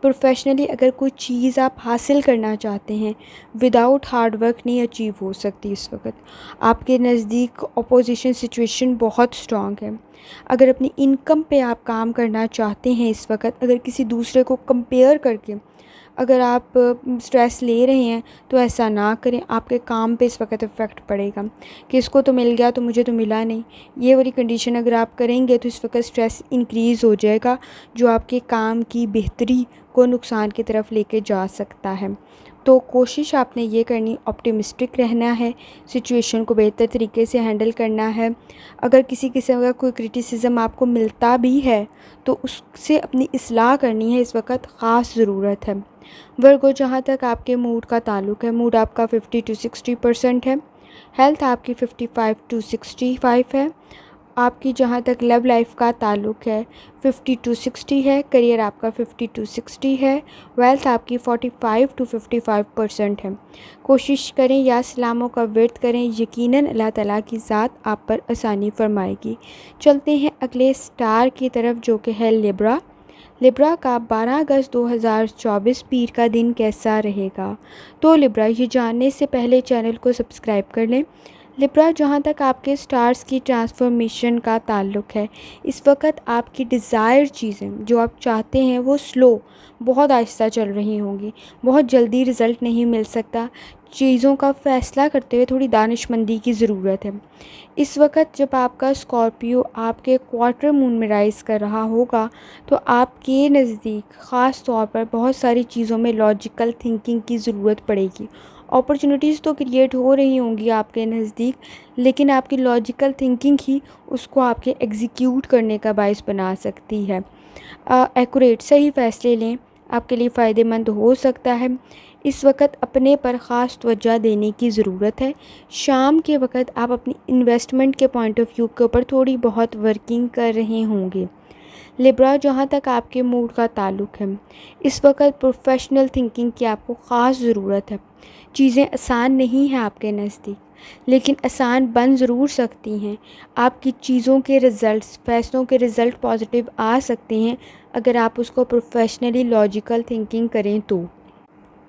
प्रोफेशनली अगर कोई चीज़ आप हासिल करना चाहते हैं, विदाउट हार्ड वर्क नहीं अचीव हो सकती। इस वक्त आपके नज़दीक अपोजिशन सिचुएशन बहुत स्ट्रॉन्ग है। अगर अपनी इनकम पे आप काम करना चाहते हैं, इस वक्त अगर किसी दूसरे को कंपेयर करके अगर आप स्ट्रेस ले रहे हैं, तो ऐसा ना करें। आपके काम पे इस वक्त इफ़ेक्ट पड़ेगा कि इसको तो मिल गया तो मुझे तो मिला नहीं। ये वाली कंडीशन अगर आप करेंगे तो इस वक्त स्ट्रेस इंक्रीज़ हो जाएगा, जो आपके काम की बेहतरी को नुकसान की तरफ लेके जा सकता है। तो कोशिश आपने ये करनी, ऑप्टिमिस्टिक रहना है, सिचुएशन को बेहतर तरीके से हैंडल करना है। अगर किसी किस्म का कोई क्रिटिसिज्म आपको मिलता भी है तो उससे अपनी इस्लाह करनी है, इस वक्त ख़ास ज़रूरत है। वर्गो, जहाँ तक आपके मूड का ताल्लुक़ है, मूड आपका 50 टू 60% है, हेल्थ आपकी 55 टू 65 है। आपकी जहाँ तक लव लाइफ का ताल्लुक़ है 50 टू 60 है, करियर आपका 50 टू 60 है, वेल्थ आपकी 45 टू 55% है। कोशिश करें या सलामों का वर्त करें, यकीनन अल्लाह ताला की ज़ात आप पर आसानी फरमाएगी। चलते हैं अगले स्टार की तरफ जो कि है लिब्रा। लिब्रा का 12 अगस्त 2024 पीर का दिन कैसा रहेगा। तो लिब्रा, ये जानने से पहले चैनल को सब्सक्राइब कर लें। लिब्रा, जहाँ तक आपके स्टार्स की ट्रांसफॉर्मेशन का ताल्लुक़ है, इस वक्त आपकी डिज़ायर चीज़ें जो आप चाहते हैं वो स्लो, बहुत आहिस्ता चल रही होंगी। बहुत जल्दी रिज़ल्ट नहीं मिल सकता। चीज़ों का फ़ैसला करते हुए थोड़ी दानिशमंदी की ज़रूरत है। इस वक्त जब आपका स्कॉर्पियो आपके क्वार्टर मून में राइज़ कर रहा होगा, तो आपके नज़दीक ख़ास तौर पर बहुत सारी चीज़ों में लॉजिकल थिंकिंग की ज़रूरत पड़ेगी। अपॉर्चुनिटीज़ तो क्रिएट हो रही होंगी आपके नज़दीक, लेकिन आपकी लॉजिकल थिंकिंग ही उसको आपके एग्जीक्यूट करने का बायस बना सकती है। एक्यूरेट सही फ़ैसले लें, आपके लिए फ़ायदेमंद हो सकता है। इस वक्त अपने पर ख़ास तवज्जो देने की ज़रूरत है। शाम के वक्त आप अपनी इन्वेस्टमेंट के पॉइंट ऑफ व्यू के ऊपर थोड़ी बहुत वर्किंग कर रहे होंगे। लिब्रा, जहाँ तक आपके मूड का ताल्लुक़ है, इस वक्त प्रोफेशनल थिंकिंग की आपको ख़ास ज़रूरत है। चीज़ें आसान नहीं हैं आपके नज़दीक, लेकिन आसान बन ज़रूर सकती हैं। आपकी चीज़ों के रिज़ल्ट्स, फ़ैसलों के रिज़ल्ट पॉजिटिव आ सकते हैं अगर आप उसको प्रोफेशनली लॉजिकल थिंकिंग करें तो।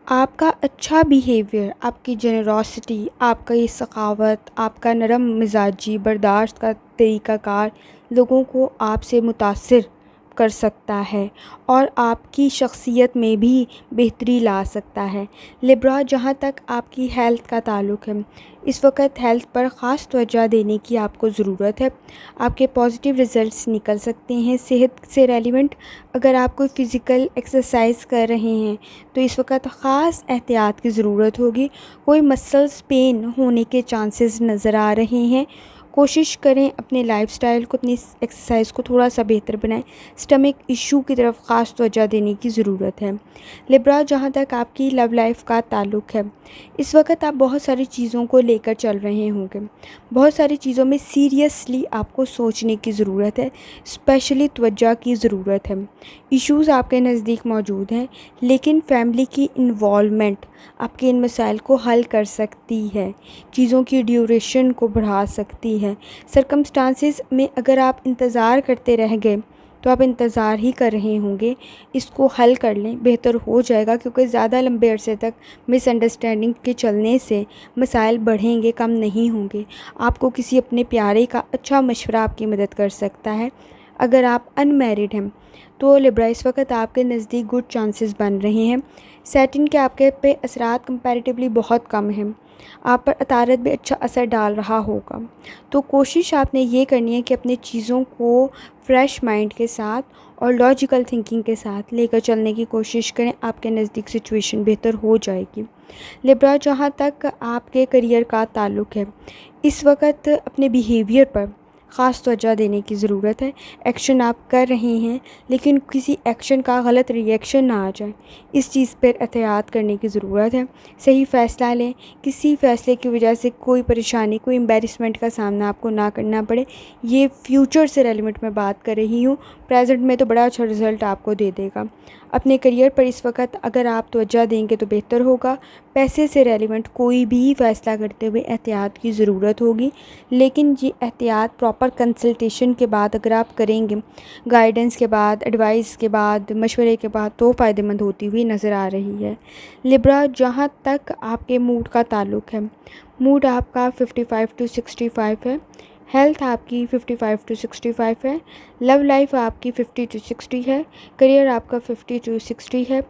आपका अच्छा बिहेवियर, आपकी जेनरॉसिटी, आपका ये सखावत, आपका नरम मिजाजी, बर्दाश्त का तरीक़ाकार लोगों को आपसे मुतासिर कर सकता है और आपकी शख्सियत में भी बेहतरी ला सकता है। लिब्रा, जहाँ तक आपकी हेल्थ का ताल्लुक़ है, इस वक्त हेल्थ पर ख़ास तवज्जो देने की आपको ज़रूरत है। आपके पॉजिटिव रिज़ल्ट्स निकल सकते हैं सेहत से रेलिवेंट। अगर आप कोई फ़िज़िकल एक्सरसाइज कर रहे हैं तो इस वक्त ख़ास एहतियात की ज़रूरत होगी। कोई मसल्स पेन होने के चांसेस नज़र आ रहे हैं। कोशिश करें अपने लाइफ़स्टाइल को, अपनी एक्सरसाइज को थोड़ा सा बेहतर बनाएं। स्टमक इशू की तरफ ख़ास तवज्जो देने की ज़रूरत है। लिब्रा, जहाँ तक आपकी लव लाइफ का ताल्लुक़ है, इस वक्त आप बहुत सारी चीज़ों को लेकर चल रहे होंगे। बहुत सारी चीज़ों में सीरियसली आपको सोचने की ज़रूरत है, स्पेशली तवज्जो की ज़रूरत है। इश्यूज़ आपके नज़दीक मौजूद हैं, लेकिन फैमिली की इन्वॉल्वमेंट आपके इन मसाइल को हल कर सकती है, चीज़ों की ड्यूरेशन को बढ़ा सकती है। सर्कमस्टांसेस में अगर आप इंतज़ार करते रह गए तो आप इंतज़ार ही कर रहे होंगे। इसको हल कर लें, बेहतर हो जाएगा, क्योंकि ज़्यादा लंबे अरसे तक मिसअंडरस्टैंडिंग के चलने से मसाइल बढ़ेंगे, कम नहीं होंगे। आपको किसी अपने प्यारे का अच्छा मशवरा आपकी मदद कर सकता है। अगर आप अनमैरिड हैं तो लिब्रा, इस वक्त आपके नज़दीक गुड चांसेस बन रहे हैं। सैटर्न के आपके पे असरात कंपैरेटिवली बहुत कम हैं। आप पर अतारत भी अच्छा असर डाल रहा होगा। तो कोशिश आपने ये करनी है कि अपनी चीज़ों को फ्रेश माइंड के साथ और लॉजिकल थिंकिंग के साथ लेकर चलने की कोशिश करें। आपके नज़दीक सिचुएशन बेहतर हो जाएगी। लिब्रा, जहाँ तक आपके करियर का ताल्लुक़ है, इस वक्त अपने बिहेवियर पर ख़ास तवज्जो देने की ज़रूरत है। एक्शन आप कर रहे हैं, लेकिन किसी एक्शन का गलत रिएक्शन ना आ जाए, इस चीज़ पर एहतियात करने की ज़रूरत है। सही फ़ैसला लें, किसी फ़ैसले की वजह से कोई परेशानी, कोई एम्बैरेसमेंट का सामना आपको ना करना पड़े। ये फ्यूचर से रेलिवेंट मैं बात कर रही हूँ, प्रेजेंट में तो बड़ा अच्छा रिज़ल्ट आपको दे देगा। अपने करियर पर इस वक्त अगर आप तवज्जो देंगे तो बेहतर होगा। पैसे से रेलिवेंट कोई भी फ़ैसला करते हुए एहतियात की ज़रूरत होगी, लेकिन ये एहतियात प्रॉपर कंसल्टेशन के बाद अगर आप करेंगे, गाइडेंस के बाद, एडवाइस के बाद, मशवरे के बाद, तो फ़ायदेमंद होती हुई नज़र आ रही है। लिब्रा, जहाँ तक आपके मूड का ताल्लुक़ है, मूड आपका 55 to 65 है। हेल्थ आपकी 55 to 65 है। लव लाइफ आपकी 50 to 60 है। करियर आपका 50 to 60 है।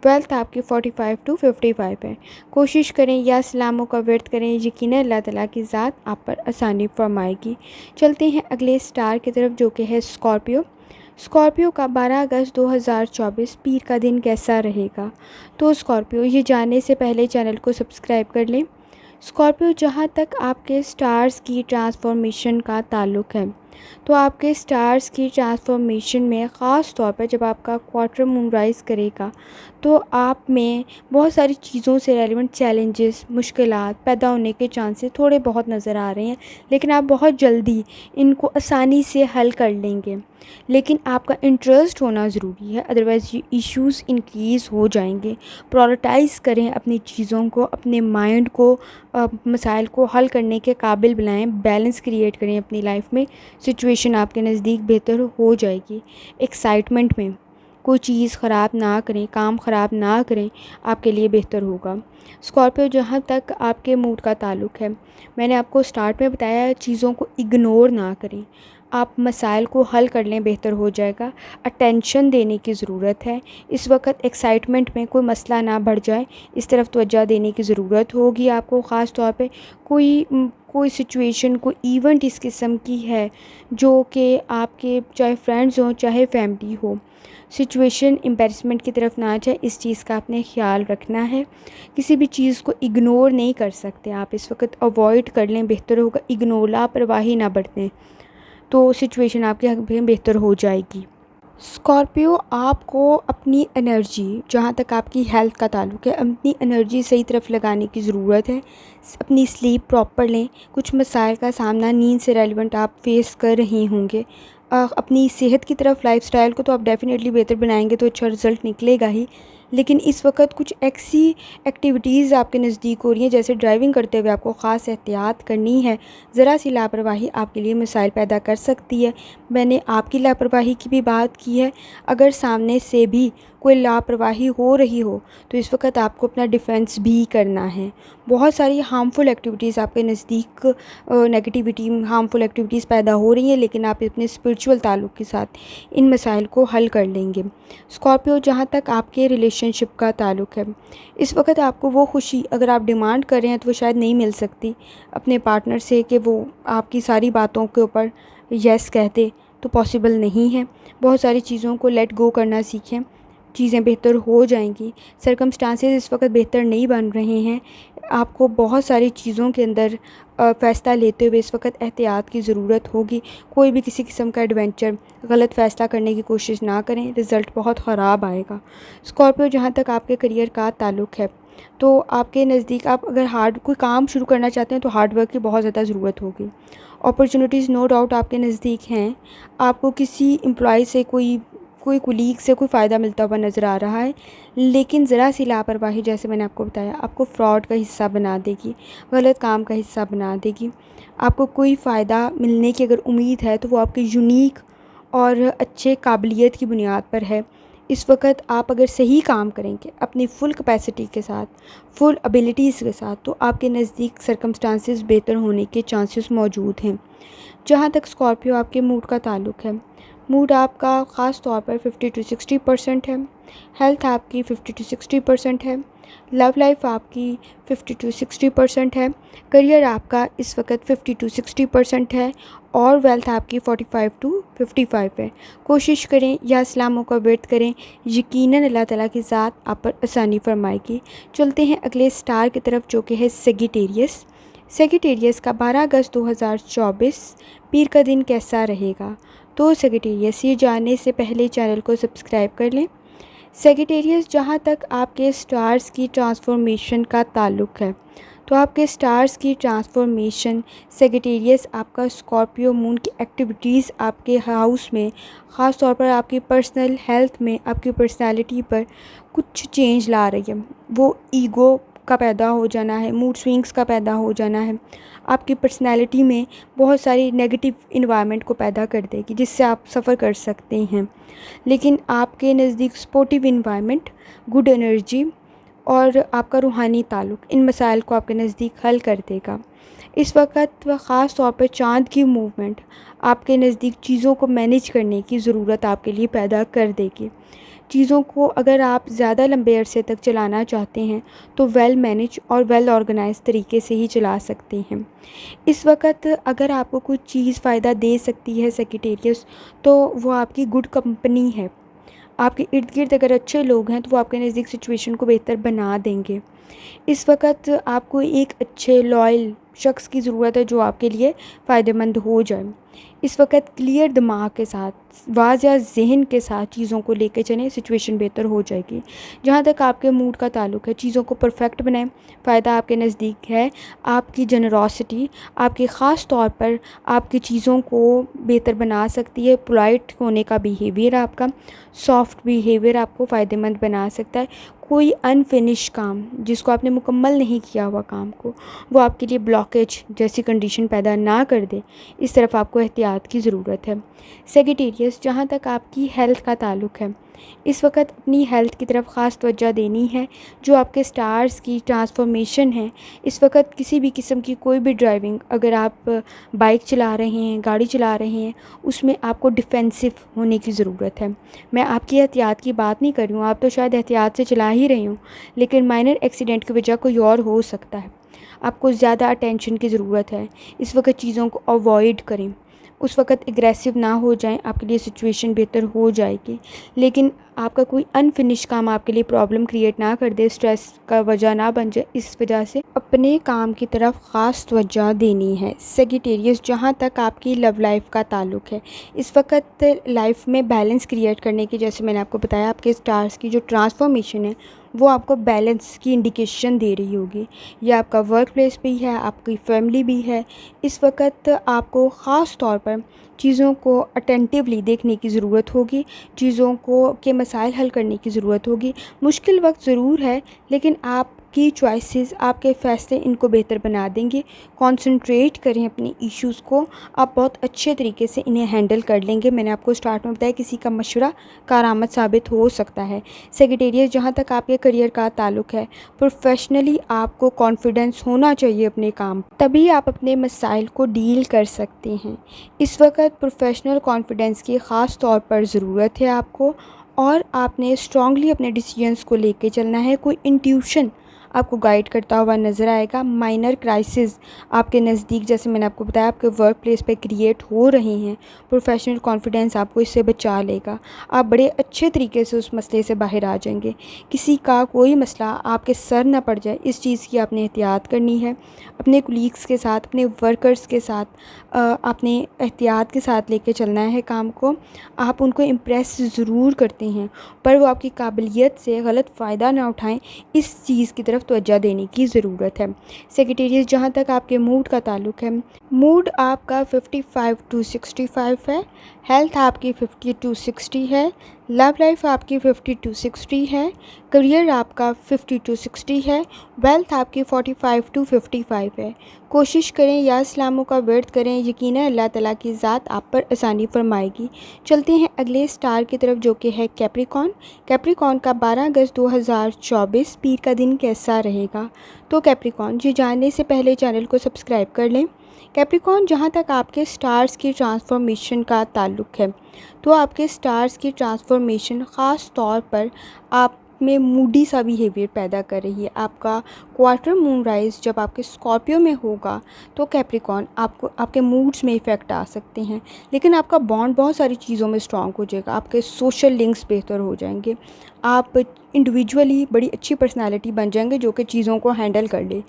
वेल्थ आपकी 45 to 55 है। कोशिश करें या सलामों का व्यर्थ करें, यकीनन अल्लाह ताला की ज़ात आप पर आसानी फरमाएगी। चलते हैं अगले स्टार की तरफ, जो कि है स्कॉर्पियो। स्कॉर्पियो का 12 अगस्त 2024 पीर का दिन कैसा रहेगा। तो स्कॉर्पियो, ये जानने से पहले चैनल को सब्सक्राइब कर लें। स्कॉर्पियो, जहाँ तक आपके स्टार्स की ट्रांसफॉर्मेशन का ताल्लुक़ है, तो आपके स्टार्स की ट्रांसफॉर्मेशन में ख़ास तौर पर जब आपका क्वार्टर मून राइज़ करेगा, तो आप में बहुत सारी चीज़ों से रेलिवेंट चैलेंजेस, मुश्किलात पैदा होने के चांसेस थोड़े बहुत नज़र आ रहे हैं, लेकिन आप बहुत जल्दी इनको आसानी से हल कर लेंगे। लेकिन आपका इंटरेस्ट होना ज़रूरी है, अदरवाइज़ ये इश्यूज़ इंक्रीज़ हो जाएंगे। प्रायोरिटाइज़ करें अपनी चीज़ों को, अपने माइंड को मसाइल को हल करने के काबिल बनाएं, बैलेंस क्रिएट करें अपनी लाइफ में। सिचुएशन आपके नज़दीक बेहतर हो जाएगी। एक्साइटमेंट में कोई चीज़ ख़राब ना करें, काम ख़राब ना करें, आपके लिए बेहतर होगा। स्कॉर्पियो, जहाँ तक आपके मूड का ताल्लुक़ है, मैंने आपको स्टार्ट में बताया चीज़ों को इग्नोर ना करें, आप मसाइल को हल कर लें, बेहतर हो जाएगा। अटेंशन देने की ज़रूरत है। इस वक्त एक्साइटमेंट में कोई मसला ना बढ़ जाए, इस तरफ तवज्जो देने की ज़रूरत होगी आपको। ख़ास तौर पे कोई सिचुएशन, कोई इवेंट इस किस्म की है जो कि आपके चाहे फ्रेंड्स हों चाहे फैमिली हो, सिचुएशन एम्बैरेसमेंट की तरफ ना जाए, इस चीज़ का आपने ख्याल रखना है। किसी भी चीज़ को इग्नोर नहीं कर सकते आप, इस वक्त अवॉइड कर लें, बेहतर होगा। इग्नोर, लापरवाही ना बरतें, तो सिचुएशन आपके हक़ में बेहतर हो जाएगी। स्कॉर्पियो, आपको अपनी एनर्जी, जहाँ तक आपकी हेल्थ का ताल्लुक़ है, अपनी एनर्जी सही तरफ लगाने की ज़रूरत है। अपनी स्लीप प्रॉपर लें। कुछ मसाइल का सामना नींद से रेलेवेंट आप फेस कर रहे होंगे। अपनी सेहत की तरफ, लाइफस्टाइल को तो आप डेफ़िनेटली बेहतर बनाएंगे तो अच्छा रिज़ल्ट निकलेगा ही। लेकिन इस वक्त कुछ ऐसी एक्टिविटीज़ आपके नज़दीक हो रही हैं, जैसे ड्राइविंग करते हुए आपको ख़ास एहतियात करनी है। ज़रा सी लापरवाही आपके लिए मसाइल पैदा कर सकती है। मैंने आपकी लापरवाही की भी बात की है। अगर सामने से भी कोई लापरवाही हो रही हो तो इस वक्त आपको अपना डिफेंस भी करना है। बहुत सारी हार्मफुल एक्टिविटीज़ आपके नज़दीक, नेगेटिविटी, हार्मफुल एक्टिविटीज़ पैदा हो रही हैं, लेकिन आप अपने स्पिरिचुअल ताल्लुक़ के साथ इन मसाइल को हल कर लेंगे। स्कॉर्पियो, जहाँ तक आपके रिलेशनशिप का ताल्लुक़ है, इस वक्त आपको वो खुशी अगर आप डिमांड कर रहे हैं तो वो शायद नहीं मिल सकती अपने पार्टनर से कि वो आपकी सारी बातों के ऊपर येस कहते, तो पॉसिबल नहीं है। बहुत सारी चीज़ों को लेट गो करना सीखें, चीज़ें बेहतर हो जाएंगी। सर्कमस्टांसेस इस वक्त बेहतर नहीं बन रहे हैं। आपको बहुत सारी चीज़ों के अंदर फ़ैसला लेते हुए इस वक्त एहतियात की ज़रूरत होगी। कोई भी किसी किस्म का एडवेंचर, गलत फ़ैसला करने की कोशिश ना करें, रिज़ल्ट बहुत ख़राब आएगा। स्कॉर्पियो, जहाँ तक आपके करियर का ताल्लुक़ है, तो आपके नज़दीक आप अगर कोई काम शुरू करना चाहते हैं तो हार्ड वर्क की बहुत ज़्यादा ज़रूरत होगी। अपॉर्चुनिटीज़ नो डाउट आपके नज़दीक हैं। आपको किसी एम्प्लॉय से, कोई कुलीग से कोई फ़ायदा मिलता हुआ नज़र आ रहा है, लेकिन ज़रा सी लापरवाही, जैसे मैंने आपको बताया, आपको फ्रॉड का हिस्सा बना देगी, गलत काम का हिस्सा बना देगी। आपको कोई फ़ायदा मिलने की अगर उम्मीद है तो वो आपके यूनिक और अच्छे काबिलियत की बुनियाद पर है। इस वक्त आप अगर सही काम करेंगे अपनी फुल कैपेसिटी के साथ, फुल एबिलिटीज़ के साथ, तो आपके नज़दीक सर्कमस्टांसेस बेहतर होने के चांसेस मौजूद हैं। जहाँ तक स्कॉर्पियो आपके मूड का ताल्लुक़ है, मूड आपका ख़ास तौर पर 50 to 60% है। हेल्थ आपकी 50 to 60% है। लव लाइफ आपकी 50 to 60% है। करियर आपका इस वक्त 50 to 60% है और वेल्थ आपकी 45 to 55 है। कोशिश करें या इस्लामों का वर्त करें, यकीनन अल्लाह ताला की ज़ात आप पर आसानी फरमाएगी। चलते हैं अगले स्टार की तरफ, जो कि है सेजिटेरियस। सेजिटेरियस का 12 अगस्त 2024 पीर का दिन कैसा रहेगा? तो सेजिटेरियस, ये जानने से पहले चैनल को सब्सक्राइब कर लें। सेजिटेरियस, जहाँ तक आपके स्टार्स की ट्रांसफॉर्मेशन का ताल्लुक़ है, तो आपके स्टार्स की ट्रांसफॉर्मेशन, सेजिटेरियस आपका स्कॉर्पियो मून की एक्टिविटीज़ आपके हाउस में, ख़ास तौर पर आपकी पर्सनल हेल्थ में, आपकी पर्सनालिटी पर कुछ चेंज ला रही है। वो ईगो का पैदा हो जाना है, मूड स्विंग्स का पैदा हो जाना है, आपकी पर्सनैलिटी में बहुत सारी नेगेटिव इन्वायरमेंट को पैदा कर देगी, जिससे आप सफ़र कर सकते हैं। लेकिन आपके नज़दीक सपोर्टिव इन्वायरमेंट, गुड एनर्जी और आपका रूहानी ताल्लुक़ इन मसाइल को आपके नज़दीक हल कर देगा। इस वक्त ख़ास तौर पर चाँद की मूवमेंट आपके नज़दीक चीज़ों को मैनेज करने की ज़रूरत आपके लिए पैदा कर देगी। चीज़ों को अगर आप ज़्यादा लंबे अरसे तक चलाना चाहते हैं तो वेल मैनेज और वेल ऑर्गेनाइज तरीके से ही चला सकते हैं। इस वक्त अगर आपको कुछ चीज़ फ़ायदा दे सकती है सेजिटेरियस, तो वो आपकी गुड कंपनी है। आपके इर्द गिर्द अगर अच्छे लोग हैं तो वो आपके नज़दीक सिचुएशन को बेहतर बना देंगे। इस वक्त आपको एक अच्छे लॉयल शख्स की ज़रूरत है जो आपके लिए फ़ायदेमंद हो जाए। इस वक्त क्लियर दिमाग के साथ, वाज़िया ज़हन के साथ चीज़ों को लेकर चलें, सिचुएशन बेहतर हो जाएगी। जहाँ तक आपके मूड का ताल्लुक़ है, चीज़ों को परफेक्ट बनाएं, फ़ायदा आपके नज़दीक है। आपकी जनरोसिटी आपकी ख़ास तौर पर आपकी चीज़ों को बेहतर बना सकती है। पोलाइट होने का बिहेवियर, आपका सॉफ्ट बिहेवियर आपको फ़ायदेमंद बना सकता है। कोई अनफिनिश काम, जिसको आपने मुकम्मल नहीं किया हुआ काम को, वो आपके लिए ब्लॉकेज जैसी कंडीशन पैदा ना कर दे, इस तरफ आपको एहतियात की ज़रूरत है। सेजिटेरियस, जहाँ तक आपकी हेल्थ का ताल्लुक़ है, इस वक्त अपनी हेल्थ की तरफ ख़ास तवज्जो देनी है। जो आपके स्टार्स की ट्रांसफॉर्मेशन है, इस वक्त किसी भी किस्म की कोई भी ड्राइविंग, अगर आप बाइक चला रहे हैं, गाड़ी चला रहे हैं, उसमें आपको डिफेंसिव होने की ज़रूरत है। मैं आपकी एहतियात की बात नहीं कर रही हूँ, आप तो शायद एहतियात से चला ही रही हूँ, लेकिन माइनर एक्सीडेंट की वजह कोई और हो सकता है। आपको ज़्यादा अटेंशन की ज़रूरत है। इस वक्त चीज़ों को अवॉइड करें, उस वक्त एग्रेसिव ना हो जाएं, आपके लिए सिचुएशन बेहतर हो जाएगी। लेकिन आपका कोई अनफिनिश काम आपके लिए प्रॉब्लम क्रिएट ना कर दे, स्ट्रेस का वजह ना बन जाए। इस वजह से अपने काम की तरफ ख़ास तवज्जो देनी है। सेजिटेरियस, जहाँ तक आपकी लव लाइफ का ताल्लुक़ है, इस वक्त लाइफ में बैलेंस क्रिएट करने की, जैसे मैंने आपको बताया, आपके स्टार्स की जो ट्रांसफॉर्मेशन है वो आपको बैलेंस की इंडिकेशन दे रही होगी। यह आपका वर्क प्लेस भी है, आपकी फैमिली भी है। इस वक्त आपको ख़ास तौर पर चीज़ों को अटेंटिवली देखने की ज़रूरत होगी, चीज़ों को के मसाइल हल करने की ज़रूरत होगी। मुश्किल वक्त ज़रूर है, लेकिन आपकी चॉइसेस, आपके फ़ैसले इनको बेहतर बना देंगे। कॉन्संट्रेट करें अपने इश्यूज़ को, आप बहुत अच्छे तरीके से इन्हें हैंडल कर लेंगे। मैंने आपको स्टार्ट में बताया, किसी का मशवरा कारआमद साबित हो सकता है। सेक्रेटेरिएट, जहाँ तक आपके करियर का ताल्लुक़ है, प्रोफेशनली आपको कॉन्फिडेंस होना चाहिए अपने काम, तभी आप अपने मसाइल को डील कर सकते हैं। इस वक्त प्रोफेशनल कॉन्फिडेंस की ख़ास तौर पर ज़रूरत है आपको, और आपने स्ट्रांगली अपने डिसीजंस को लेके चलना है। कोई इंट्यूशन आपको गाइड करता हुआ नज़र आएगा। माइनर क्राइसिस आपके नज़दीक, जैसे मैंने आपको बताया, आपके वर्क प्लेस पे क्रिएट हो रहे हैं। प्रोफेशनल कॉन्फिडेंस आपको इससे बचा लेगा। आप बड़े अच्छे तरीके से उस मसले से बाहर आ जाएंगे। किसी का कोई मसला आपके सर ना पड़ जाए, इस चीज़ की आपने एहतियात करनी है। अपने कुलीग्स के साथ, अपने वर्कर्स के साथ आपने एहतियात के साथ लेके चलना है काम को। आप उनको इम्प्रेस ज़रूर करते हैं, पर वो आपकी काबिलियत से गलत फ़ायदा ना उठाएं, इस चीज़ की तरफ तवज्जो देने की ज़रूरत है। सेक्रेटेरिएट, जहाँ तक आपके मूड का ताल्लुक़ है, मूड आपका 55 to 65 है। हेल्थ आपकी 50 to 60 है। लव लाइफ आपकी 50 to 60 है। करियर आपका 50 to 60 है। वेल्थ आपकी 45 to 55 है। कोशिश करें, या इस्लामों का वर्द करें, यकीनन अल्लाह ताला की ज़ात आप पर आसानी फरमाएगी। चलते हैं अगले स्टार की तरफ, जो कि है कैप्रिकॉर्न। कैप्रिकॉर्न का 12 अगस्त 2024 पीर का दिन कैसा रहेगा? तो कैप्रिकॉर्न, ये जानने से पहले चैनल को सब्सक्राइब कर लें। कैप्रिकॉर्न, जहाँ तक आपके स्टार्स की ट्रांसफॉर्मेशन का ताल्लुक़ है, तो आपके स्टार्स की ट्रांसफॉर्मेशन ख़ास तौर पर आप में मूडी सा बिहेवियर पैदा कर रही है। आपका क्वार्टर मून राइज जब आपके स्कॉर्पियो में होगा, तो कैप्रिकॉर्न, आपको आपके मूड्स में इफ़ेक्ट आ सकते हैं, लेकिन आपका बॉन्ड बहुत सारी चीज़ों में स्ट्रॉन्ग हो जाएगा। आपके सोशल लिंक्स बेहतर हो जाएंगे। आप इंडिविजुअली बड़ी अच्छी पर्सनालिटी बन जाएंगे, जो कि चीज़ों को हैंडल कर ले।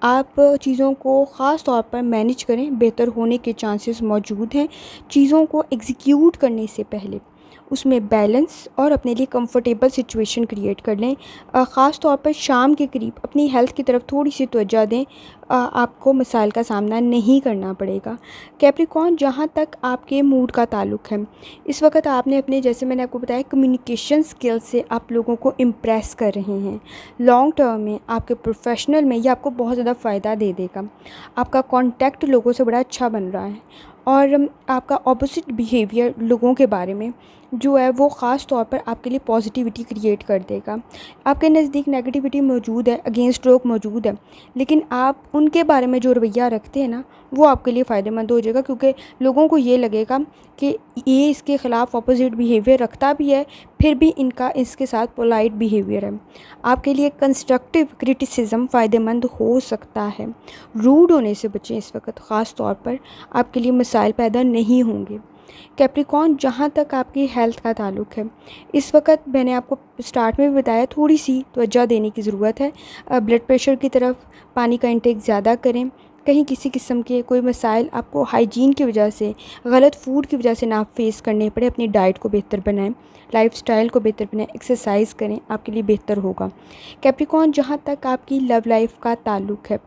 आप चीज़ों को ख़ास तौर पर मैनेज करें, बेहतर होने के चांसेस मौजूद हैं। चीज़ों को एग्जीक्यूट करने से पहले उसमें बैलेंस और अपने लिए कंफर्टेबल सिचुएशन क्रिएट कर लें। ख़ास तौर पर शाम के करीब अपनी हेल्थ की तरफ थोड़ी सी तवज्जो दें, आपको मसाइल का सामना नहीं करना पड़ेगा। कैप्रिकॉर्न, जहाँ तक आपके मूड का ताल्लुक़ है, इस वक्त आपने अपने, जैसे मैंने आपको बताया, कम्युनिकेशन स्किल्स से आप लोगों को इम्प्रेस कर रहे हैं। लॉन्ग टर्म में आपके प्रोफेशनल में ये आपको बहुत ज़्यादा फ़ायदा दे देगा। आपका कॉन्टैक्ट लोगों से बड़ा अच्छा बन रहा है, और आपका ऑपोजिट बिहेवियर लोगों के बारे में जो है वो ख़ास तौर पर आपके लिए पॉजिटिविटी क्रिएट कर देगा। आपके नज़दीक नेगेटिविटी मौजूद है, अगेंस्ट लोग मौजूद है, लेकिन आप उनके बारे में जो रवैया रखते हैं ना, वो आपके लिए फ़ायदेमंद हो जाएगा, क्योंकि लोगों को ये लगेगा कि ये इसके ख़िलाफ़ अपोजिट बिहेवियर रखता भी है, फिर भी इनका इसके साथ पोलाइट बिहेवियर है। आपके लिए कंस्ट्रक्टिव क्रिटिसिज्म फ़ायदेमंद हो सकता है। रूड होने से बचें। इस वक्त ख़ास तौर पर आपके लिए मसाइल पैदा नहीं होंगे। कैप्रिकॉर्न, जहाँ तक आपकी हेल्थ का ताल्लुक़ है, इस वक्त मैंने आपको स्टार्ट में भी बताया, थोड़ी सी तवज्जो देने की ज़रूरत है। ब्लड प्रेशर की तरफ, पानी का इंटेक ज़्यादा करें। कहीं किसी किस्म के कोई मसाइल आपको हाइजीन की वजह से, गलत फूड की वजह से ना फेस करने पड़े। अपनी डाइट को बेहतर बनाएं, लाइफस्टाइल को बेहतर बनाएं, एक्सरसाइज करें, आपके लिए बेहतर होगा। कैप्रिकॉर्न, जहाँ तक आपकी लव लाइफ का ताल्लुक़ है,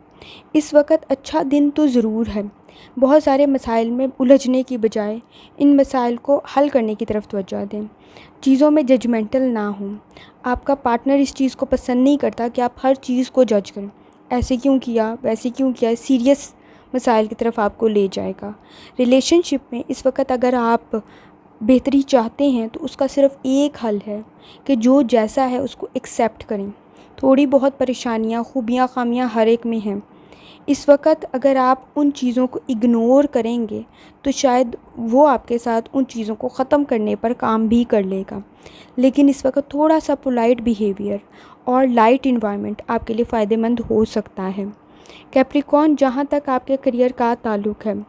इस वक्त अच्छा दिन तो ज़रूर है। बहुत सारे मसाइल में उलझने की बजाय इन मसाइल को हल करने की तरफ तवज्जो दें। चीज़ों में जजमेंटल ना हों। आपका पार्टनर इस चीज़ को पसंद नहीं करता कि आप हर चीज़ को जज करें, ऐसे क्यों किया, वैसे क्यों किया। सीरियस मसाइल की तरफ आपको ले जाएगा। रिलेशनशिप में इस वक्त अगर आप बेहतरी चाहते हैं तो उसका सिर्फ़ एक हल है कि जो जैसा है उसको एक्सेप्ट करें। थोड़ी बहुत परेशानियाँ, खूबियाँ, ख़ामियाँ हर एक में हैं। इस वक़्त अगर आप उन चीज़ों को इग्नोर करेंगे तो शायद वो आपके साथ उन चीज़ों को ख़त्म करने पर काम भी कर लेगा। लेकिन इस वक़्त थोड़ा-सा पोलाइट बिहेवियर और लाइट एनवायरनमेंट आपके लिए फ़ायदेमंद हो सकता है। कैप्रिकॉर्न, जहाँ तक आपके करियर का ताल्लुक़ है,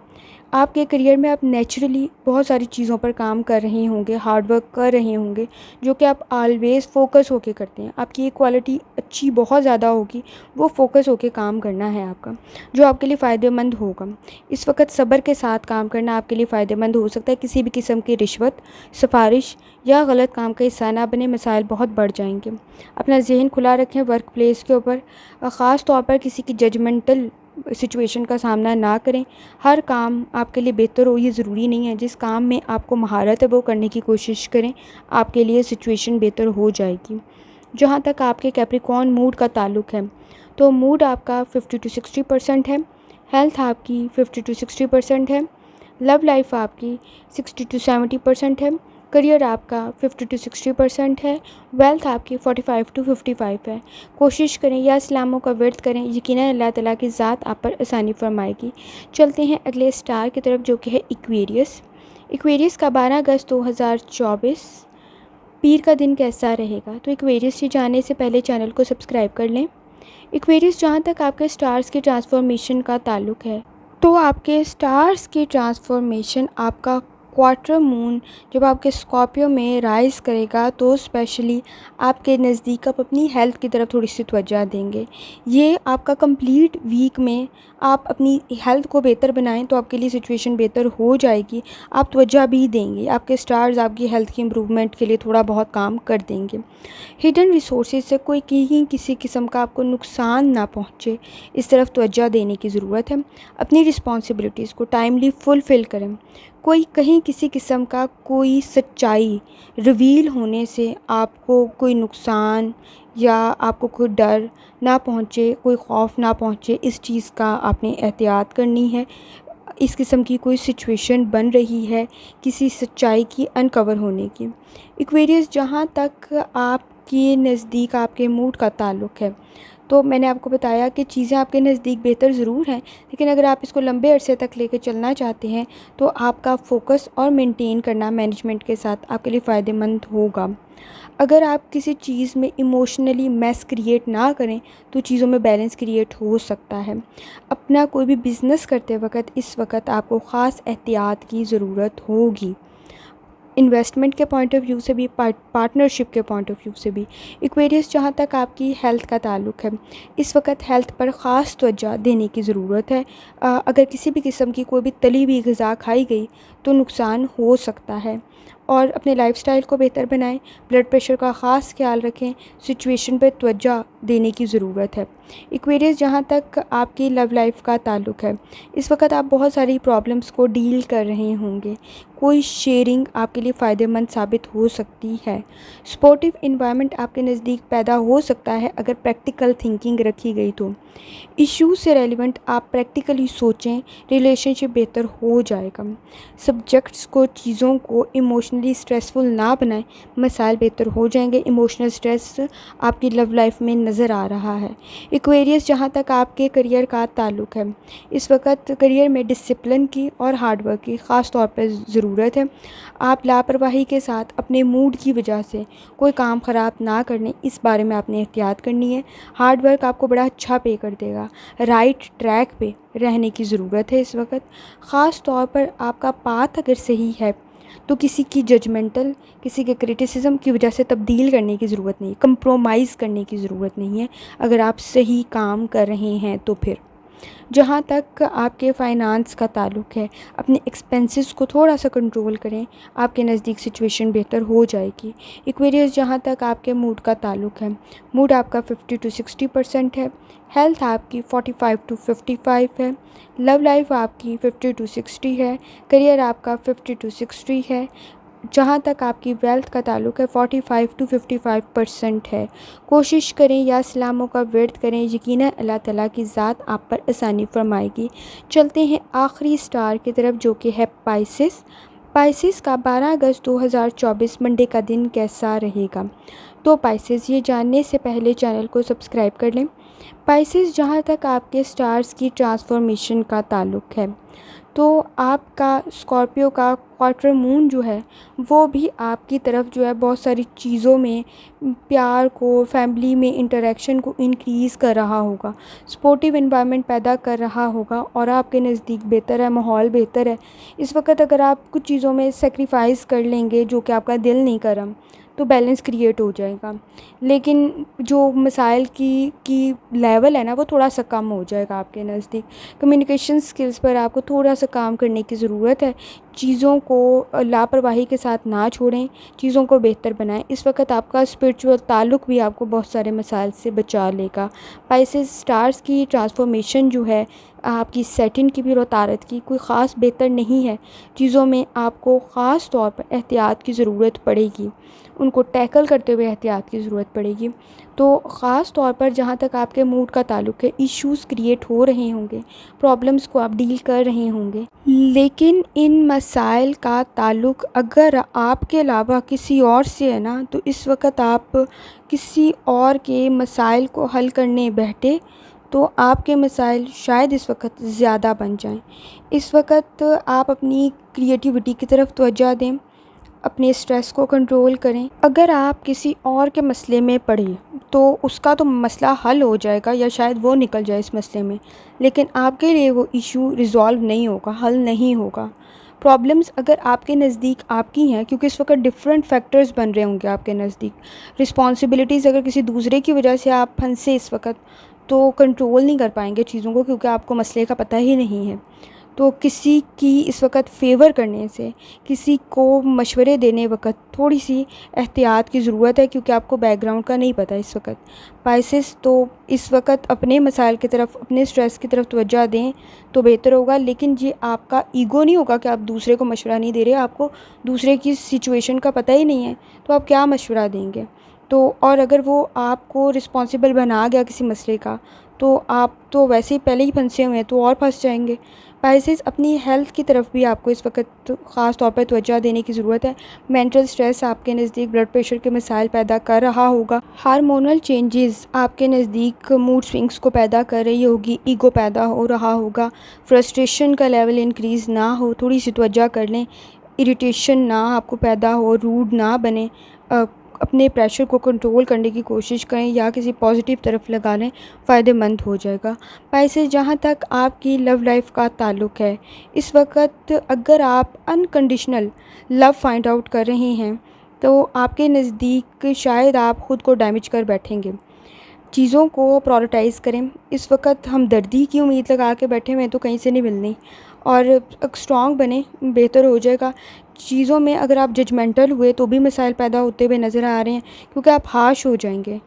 आपके करियर में आप नेचुरली बहुत सारी चीज़ों पर काम कर रहे होंगे, हार्ड वर्क कर रहे होंगे, जो कि आप ऑलवेज़ फ़ोकस होके करते हैं। आपकी ये क्वालिटी अच्छी बहुत ज़्यादा होगी, वो फ़ोकस होके काम करना है आपका, जो आपके लिए फ़ायदेमंद होगा। इस वक़्त सब्र के साथ काम करना आपके लिए फ़ायदेमंद हो सकता है। किसी भी किस्म की रिश्वत, सिफ़ारिश या गलत काम का हिस्सा ना बने, मसाइल बहुत बढ़ जाएंगे। अपना ज़हन खुला रखें वर्क प्लेस के ऊपर, ख़ास तौर पर किसी की जजमेंटल सिचुएशन का सामना ना करें। हर काम आपके लिए बेहतर हो ये ज़रूरी नहीं है। जिस काम में आपको महारत है वो करने की कोशिश करें, आपके लिए सिचुएशन बेहतर हो जाएगी। जहाँ तक आपके कैप्रिकॉर्न मूड का ताल्लुक़ है, तो मूड आपका 50 to 60% है, हेल्थ आपकी 50 to 60% है, लव लाइफ आपकी 60 to 70% है, करियर आपका 50 to 60% है, वेल्थ आपकी 45 to 55 है। कोशिश करें या इस्लामों का वर्त करें, यकीनन अल्लाह ताला की ज़ात आप पर आसानी फरमाएगी। चलते हैं अगले स्टार की तरफ, जो कि है एक्वेरियस। एक्वेरियस का 12 अगस्त 2024 पीर का दिन कैसा रहेगा? तो एक्वेरियस से जानने से पहले चैनल को सब्सक्राइब कर लें। एक्वेरियस, जहाँ तक आपके स्टार्स के ट्रांसफॉर्मेशन का ताल्लुक़ है, तो आपके स्टार्स की ट्रांसफॉर्मेशन आपका क्वार्टर मून जब आपके स्कॉर्पियो में राइज़ करेगा तो स्पेशली आपके नज़दीक आप अपनी हेल्थ की तरफ थोड़ी सी तवज्जो देंगे। ये आपका कंप्लीट वीक में आप अपनी हेल्थ को बेहतर बनाएं तो आपके लिए सिचुएशन बेहतर हो जाएगी। आप तवज्जो भी देंगे, आपके स्टार्स आपकी हेल्थ की इम्प्रूवमेंट के लिए थोड़ा बहुत काम कर देंगे। हिडन रिसोर्सेज से कोई कहीं किसी किस्म का आपको नुकसान ना पहुँचे, इस तरफ तवज्जो देने की ज़रूरत है। अपनी रिस्पॉन्सिबिलिटीज़ को टाइमली फुलफ़िल करें। कोई कहीं किसी किस्म का कोई सच्चाई रिवील होने से आपको कोई नुकसान या आपको कोई डर ना पहुँचे, कोई खौफ ना पहुँचे, इस चीज़ का आपने एहतियात करनी है। इस किस्म की कोई सिचुएशन बन रही है किसी सच्चाई की अनकवर होने की। एक्वेरियस, जहाँ तक आपके नज़दीक आपके मूड का ताल्लुक़ है, तो मैंने आपको बताया कि चीज़ें आपके नज़दीक बेहतर ज़रूर हैं, लेकिन अगर आप इसको लंबे अरसे तक लेकर चलना चाहते हैं तो आपका फ़ोकस और मेंटेन करना मैनेजमेंट के साथ आपके लिए फ़ायदेमंद होगा। अगर आप किसी चीज़ में इमोशनली मैस क्रिएट ना करें तो चीज़ों में बैलेंस क्रिएट हो सकता है। अपना कोई भी बिज़नेस करते वक्त इस वक्त आपको ख़ास एहतियात की ज़रूरत होगी। इन्वेस्टमेंट के पॉइंट ऑफ व्यू से भी, पार्टनरशिप के पॉइंट ऑफ व्यू से भी। एक्वेरियस, जहाँ तक आपकी हेल्थ का ताल्लुक़ है, इस वक्त हेल्थ पर ख़ास तवज्जो देने की ज़रूरत है। अगर किसी भी किस्म की कोई भी तली हुई ग़िज़ा खाई गई तो नुकसान हो सकता है। और अपने लाइफ़स्टाइल को बेहतर बनाएं, ब्लड प्रेशर का ख़ास ख्याल रखें, सिचुएशन पर तवज्जो देने की ज़रूरत है। एक्वेरियस, जहाँ तक आपकी लव लाइफ का ताल्लुक़ है, इस वक्त आप बहुत सारी प्रॉब्लम्स को डील कर रहे होंगे। कोई शेयरिंग आपके लिए फ़ायदेमंद साबित हो सकती है। सपोर्टिव इन्वायरमेंट आपके नज़दीक पैदा हो सकता है अगर प्रैक्टिकल थिंकिंग रखी गई तो। इश्यूज से रेलिवेंट आप प्रैक्टिकली सोचें, रिलेशनशिप बेहतर हो जाएगा। सब्जेक्ट्स को, चीज़ों को इमोशनली स्ट्रेसफुल ना बनाएं, मसाइल बेहतर हो जाएंगे। इमोशनल स्ट्रेस आपकी लव लाइफ में नज़र आ रहा है। एक्वेरियस, जहाँ तक आपके करियर का ताल्लुक़ है, इस वक्त करियर में डिसिप्लिन की और हार्डवर्क की ख़ास तौर पर ज़रूरत है। आप लापरवाही के साथ अपने मूड की वजह से कोई काम ख़राब ना करने, इस बारे में आपने एहतियात करनी है। हार्डवर्क आपको बड़ा अच्छा पे कर देगा। राइट ट्रैक पे रहने की ज़रूरत है इस वक्त। ख़ास तौर पर आपका पाथ अगर सही है तो किसी की जजमेंटल, किसी के क्रिटिसिज्म की वजह से तब्दील करने की ज़रूरत नहीं, कंप्रोमाइज़ करने की ज़रूरत नहीं है अगर आप सही काम कर रहे हैं तो। फिर जहाँ तक आपके फ़ाइनांस का ताल्लुक़ है, अपने एक्सपेंसेस को थोड़ा सा कंट्रोल करें, आपके नज़दीक सिचुएशन बेहतर हो जाएगी। एक्वेरियस, जहाँ तक आपके मूड का ताल्लुक़ है, मूड आपका 50 to 60% है, हेल्थ आपकी 45 to 55 है, लव लाइफ आपकी 50 to 60 है, करियर आपका 50 to 60 है। जहाँ तक आपकी वेल्थ का ताल्लुक़ है 45 to 55% है। कोशिश करें या इस्लामों का वर्त करें, यकीनन अल्लाह ताला की ज़ात आप पर आसानी फरमाएगी। चलते हैं आखिरी स्टार की तरफ, जो कि है पाइसेस। पाइसेस का 12 अगस्त 2024 मंडे का दिन कैसा रहेगा? तो पाइसेस, ये जानने से पहले चैनल को सब्सक्राइब कर लें। पाइसेस, जहाँ तक आपके स्टार्स की ट्रांसफॉर्मेशन का ताल्लुक़ है, तो आपका स्कॉर्पियो का क्वार्टर मून जो है वो भी आपकी तरफ जो है बहुत सारी चीज़ों में प्यार को, फैमिली में इंटरेक्शन को इंक्रीज़ कर रहा होगा, सपोर्टिव एनवायरनमेंट पैदा कर रहा होगा और आपके नज़दीक बेहतर है, माहौल बेहतर है। इस वक्त अगर आप कुछ चीज़ों में सेक्रीफाइस कर लेंगे जो कि आपका दिल नहीं कर रहा, तो बैलेंस क्रिएट हो जाएगा। लेकिन जो मसाइल की लेवल है ना, वो थोड़ा सा कम हो जाएगा आपके नज़दीक। कम्युनिकेशन स्किल्स पर आपको थोड़ा सा काम करने की ज़रूरत है। चीज़ों को लापरवाही के साथ ना छोड़ें, चीज़ों को बेहतर बनाएं। इस वक्त आपका स्पिरिचुअल ताल्लुक़ भी आपको बहुत सारे मसाइल से बचा लेगा। पाइसेस, स्टार्स की ट्रांसफॉर्मेशन जो है आपकी सेटिन की भी और तारत की कोई ख़ास बेहतर नहीं है। चीज़ों में आपको ख़ास तौर पर एहतियात की ज़रूरत पड़ेगी, उनको टैकल करते हुए एहतियात की ज़रूरत पड़ेगी। तो ख़ास तौर पर जहाँ तक आपके मूड का ताल्लुक़ है, इश्यूज़ क्रिएट हो रहे होंगे, प्रॉब्लम्स को आप डील कर रहे होंगे, लेकिन इन मसाइल का ताल्लुक़ अगर आपके अलावा किसी और से है ना, तो इस वक्त आप किसी और के मसाइल को हल करने बैठे तो आपके मसाइल शायद इस वक्त ज़्यादा बन जाएं। इस वक्त आप अपनी क्रिएटिविटी की तरफ तवज्जो दें, अपने स्ट्रेस को कंट्रोल करें। अगर आप किसी और के मसले में पड़े तो उसका तो मसला हल हो जाएगा या शायद वो निकल जाए इस मसले में, लेकिन आपके लिए वो इशू रिज़ॉल्व नहीं होगा, हल नहीं होगा। प्रॉब्लम्स अगर आपके नज़दीक आपकी हैं, क्योंकि इस वक्त डिफरेंट फैक्टर्स बन रहे होंगे आपके नज़दीक। रिस्पॉन्सिबिलिटीज़ अगर किसी दूसरे की वजह से आप फंसे इस वक्त, तो कंट्रोल नहीं कर पाएंगे चीज़ों को, क्योंकि आपको मसले का पता ही नहीं है। तो किसी की इस वक्त फ़ेवर करने से, किसी को मशवरे देने वक्त थोड़ी सी एहतियात की ज़रूरत है, क्योंकि आपको बैकग्राउंड का नहीं पता इस वक्त। पाइसेस, तो इस वक्त अपने मसाइल की तरफ, अपने स्ट्रेस की तरफ तवज्जो दें तो बेहतर होगा। लेकिन ये आपका ईगो नहीं होगा कि आप दूसरे को मशवरा नहीं दे रहे, आपको दूसरे की सिचुएशन का पता ही नहीं है, तो आप क्या मशवरा देंगे। तो और अगर वो आपको रिस्पॉन्सिबल बना गया किसी मसले का, तो आप तो वैसे ही पहले ही फंसे हुए हैं, तो और फंस जाएंगे। पाइसेस, अपनी हेल्थ की तरफ भी आपको इस वक्त ख़ास तौर पर तवज्जो देने की ज़रूरत है। मेंटल स्ट्रेस आपके नज़दीक ब्लड प्रेशर के मसाइल पैदा कर रहा होगा, हार्मोनल चेंजेस आपके नज़दीक मूड स्विंग्स को पैदा कर रही होगी, ईगो पैदा हो रहा होगा, फ्रस्ट्रेशन का लेवल इंक्रीज़ ना हो, थोड़ी सी तवज्जो कर लें, इरिटेशन ना आपको पैदा हो, रूड ना बने, अपने प्रेशर को कंट्रोल करने की कोशिश करें या किसी पॉजिटिव तरफ लगा लें, फ़ायदेमंद हो जाएगा। पाइसेस, जहाँ तक आपकी लव लाइफ का ताल्लुक़ है, इस वक्त अगर आप अनकंडीशनल लव फाइंड आउट कर रहे हैं, तो आपके नज़दीक शायद आप ख़ुद को डैमेज कर बैठेंगे। चीज़ों को प्रायोरिटाइज़ करें। इस वक्त हमदर्दी की उम्मीद लगा के बैठे हुए हैं तो कहीं से नहीं मिलनी, और स्ट्रॉन्ग बने, बेहतर हो जाएगा। चीज़ों में अगर आप जजमेंटल हुए तो भी मसाइल पैदा होते हुए नज़र आ रहे हैं, क्योंकि आप हार्श हो जाएंगे।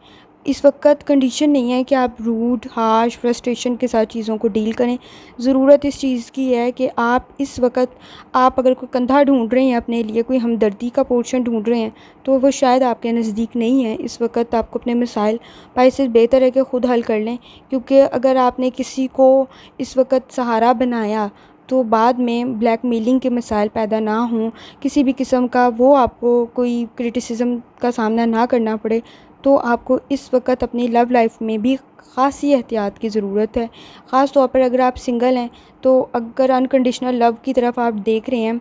इस वक्त कंडीशन नहीं है कि आप रूड, हार्श, फ्रस्ट्रेशन के साथ चीज़ों को डील करें। ज़रूरत इस चीज़ की है कि आप इस वक्त, आप अगर कोई कंधा ढूंढ रहे हैं अपने लिए, कोई हमदर्दी का पोर्शन ढूंढ रहे हैं, तो वो शायद आपके नज़दीक नहीं है। इस वक्त आपको अपने मसाइल पाइसेस बेहतर है कि ख़ुद हल कर लें, क्योंकि अगर आपने किसी को इस वक्त सहारा बनाया तो बाद में ब्लैकमेलिंग के मसाइल पैदा ना हों, किसी भी किस्म का वो आपको कोई क्रिटिसिज्म का सामना ना करना पड़े। तो आपको इस वक्त अपनी लव लाइफ में भी ख़ासी एहतियात की ज़रूरत है। ख़ास तौर पर अगर आप सिंगल हैं, तो अगर अनकंडीशनल लव की तरफ आप देख रहे हैं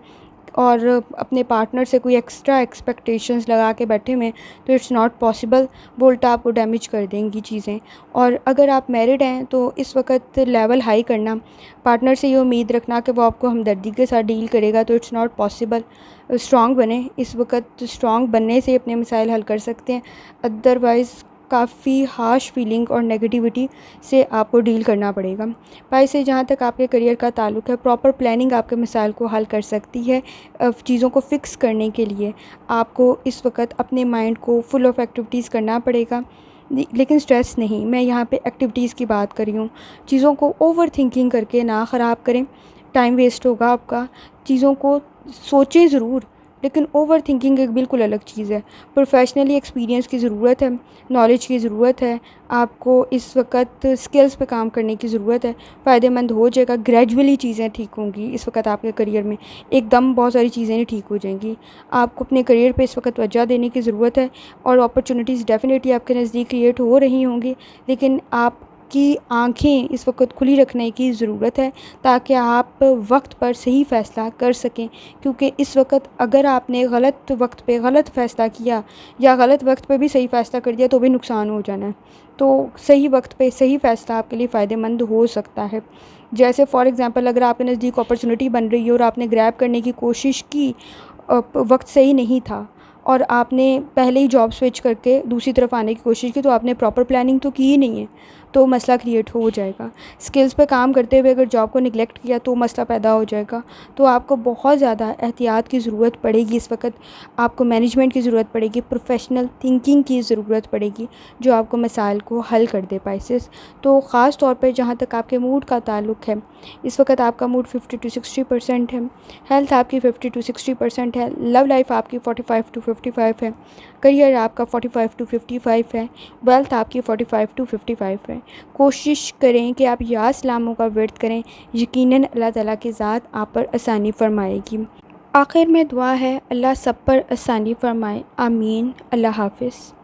और अपने पार्टनर से कोई एक्स्ट्रा एक्सपेक्टेशंस लगा के बैठे हुए हैं, तो इट्स नॉट पॉसिबल। वो उल्टा आपको डैमेज कर देंगी चीज़ें। और अगर आप मैरिड हैं, तो इस वक्त लेवल हाई करना, पार्टनर से ये उम्मीद रखना कि वो आपको हमदर्दी के साथ डील करेगा, तो इट्स नॉट पॉसिबल। स्ट्रॉन्ग बने, इस वक्त स्ट्रॉन्ग बनने से अपने मसाइल हल कर सकते हैं। अदरवाइज़ काफ़ी हार्श फीलिंग और नेगेटिविटी से आपको डील करना पड़ेगा। पाइसेस, जहाँ तक आपके करियर का ताल्लुक़ है, प्रॉपर प्लानिंग आपके मसाइल को हल कर सकती है। चीज़ों को फ़िक्स करने के लिए आपको इस वक्त अपने माइंड को फुल ऑफ एक्टिविटीज़ करना पड़ेगा, लेकिन स्ट्रेस नहीं। मैं यहाँ पे एक्टिविटीज़ की बात कर रही हूँ। चीज़ों को ओवर थिंकिंग करके ना ख़राब करें, टाइम वेस्ट होगा आपका। चीज़ों को सोचें ज़रूर, लेकिन ओवर थिंकिंग एक बिल्कुल अलग चीज़ है। प्रोफेशनली एक्सपीरियंस की ज़रूरत है, नॉलेज की ज़रूरत है, आपको इस वक्त स्किल्स पे काम करने की ज़रूरत है। फ़ायदेमंद हो जाएगा, ग्रेजुअली चीज़ें ठीक होंगी इस वक्त आपके करियर में, एकदम बहुत सारी चीज़ें नहीं ठीक हो जाएंगी। आपको अपने करियर पे इस वक्त तवज्जो देने की ज़रूरत है और अपॉर्चुनिटीज़ डेफ़िनेटली आपके नज़दीक क्रिएट हो रही होंगी, लेकिन आप की आँखें इस वक्त खुली रखने की ज़रूरत है ताकि आप वक्त पर सही फ़ैसला कर सकें। क्योंकि इस वक्त अगर आपने गलत वक्त पे गलत फ़ैसला किया या गलत वक्त पे भी सही फ़ैसला कर दिया तो भी नुकसान हो जाना है। तो सही वक्त पे सही फ़ैसला आपके लिए फ़ायदेमंद हो सकता है। जैसे फ़ॉर एग्ज़ाम्पल अगर आपके नज़दीक अपॉर्चुनिटी बन रही है और आपने ग्रैब करने की कोशिश की, वक्त सही नहीं था और आपने पहले ही जॉब स्विच करके दूसरी तरफ आने की कोशिश की, तो आपने प्रॉपर प्लानिंग तो की ही नहीं है, तो मसला क्रिएट हो जाएगा। स्किल्स पे काम करते हुए अगर जॉब को निगलेक्ट किया तो मसला पैदा हो जाएगा। तो आपको बहुत ज़्यादा एहतियात की ज़रूरत पड़ेगी इस वक्त, आपको मैनेजमेंट की ज़रूरत पड़ेगी, प्रोफेशनल थिंकिंग की ज़रूरत पड़ेगी जो आपको मसाइल को हल कर दे पाए। तो ख़ास तौर पर जहाँ तक आपके मूड का ताल्लुक़ है, इस वक्त आपका मूड 50 to 60% है, हेल्थ आपकी 50 to 60% है, लव लाइफ आपकी 45 to 55 है, करियर आपका 45 to 55 है, वेल्थ आपकी 45 to 55 है। कोशिश करें कि आप या सलामों का वर्त करें, यकीनन अल्लाह ताला की ज़ात आप पर आसानी फ़रमाएगी। आखिर में दुआ है, अल्लाह सब पर आसानी फ़रमाए, आमीन। अल्लाह हाफ़िज़।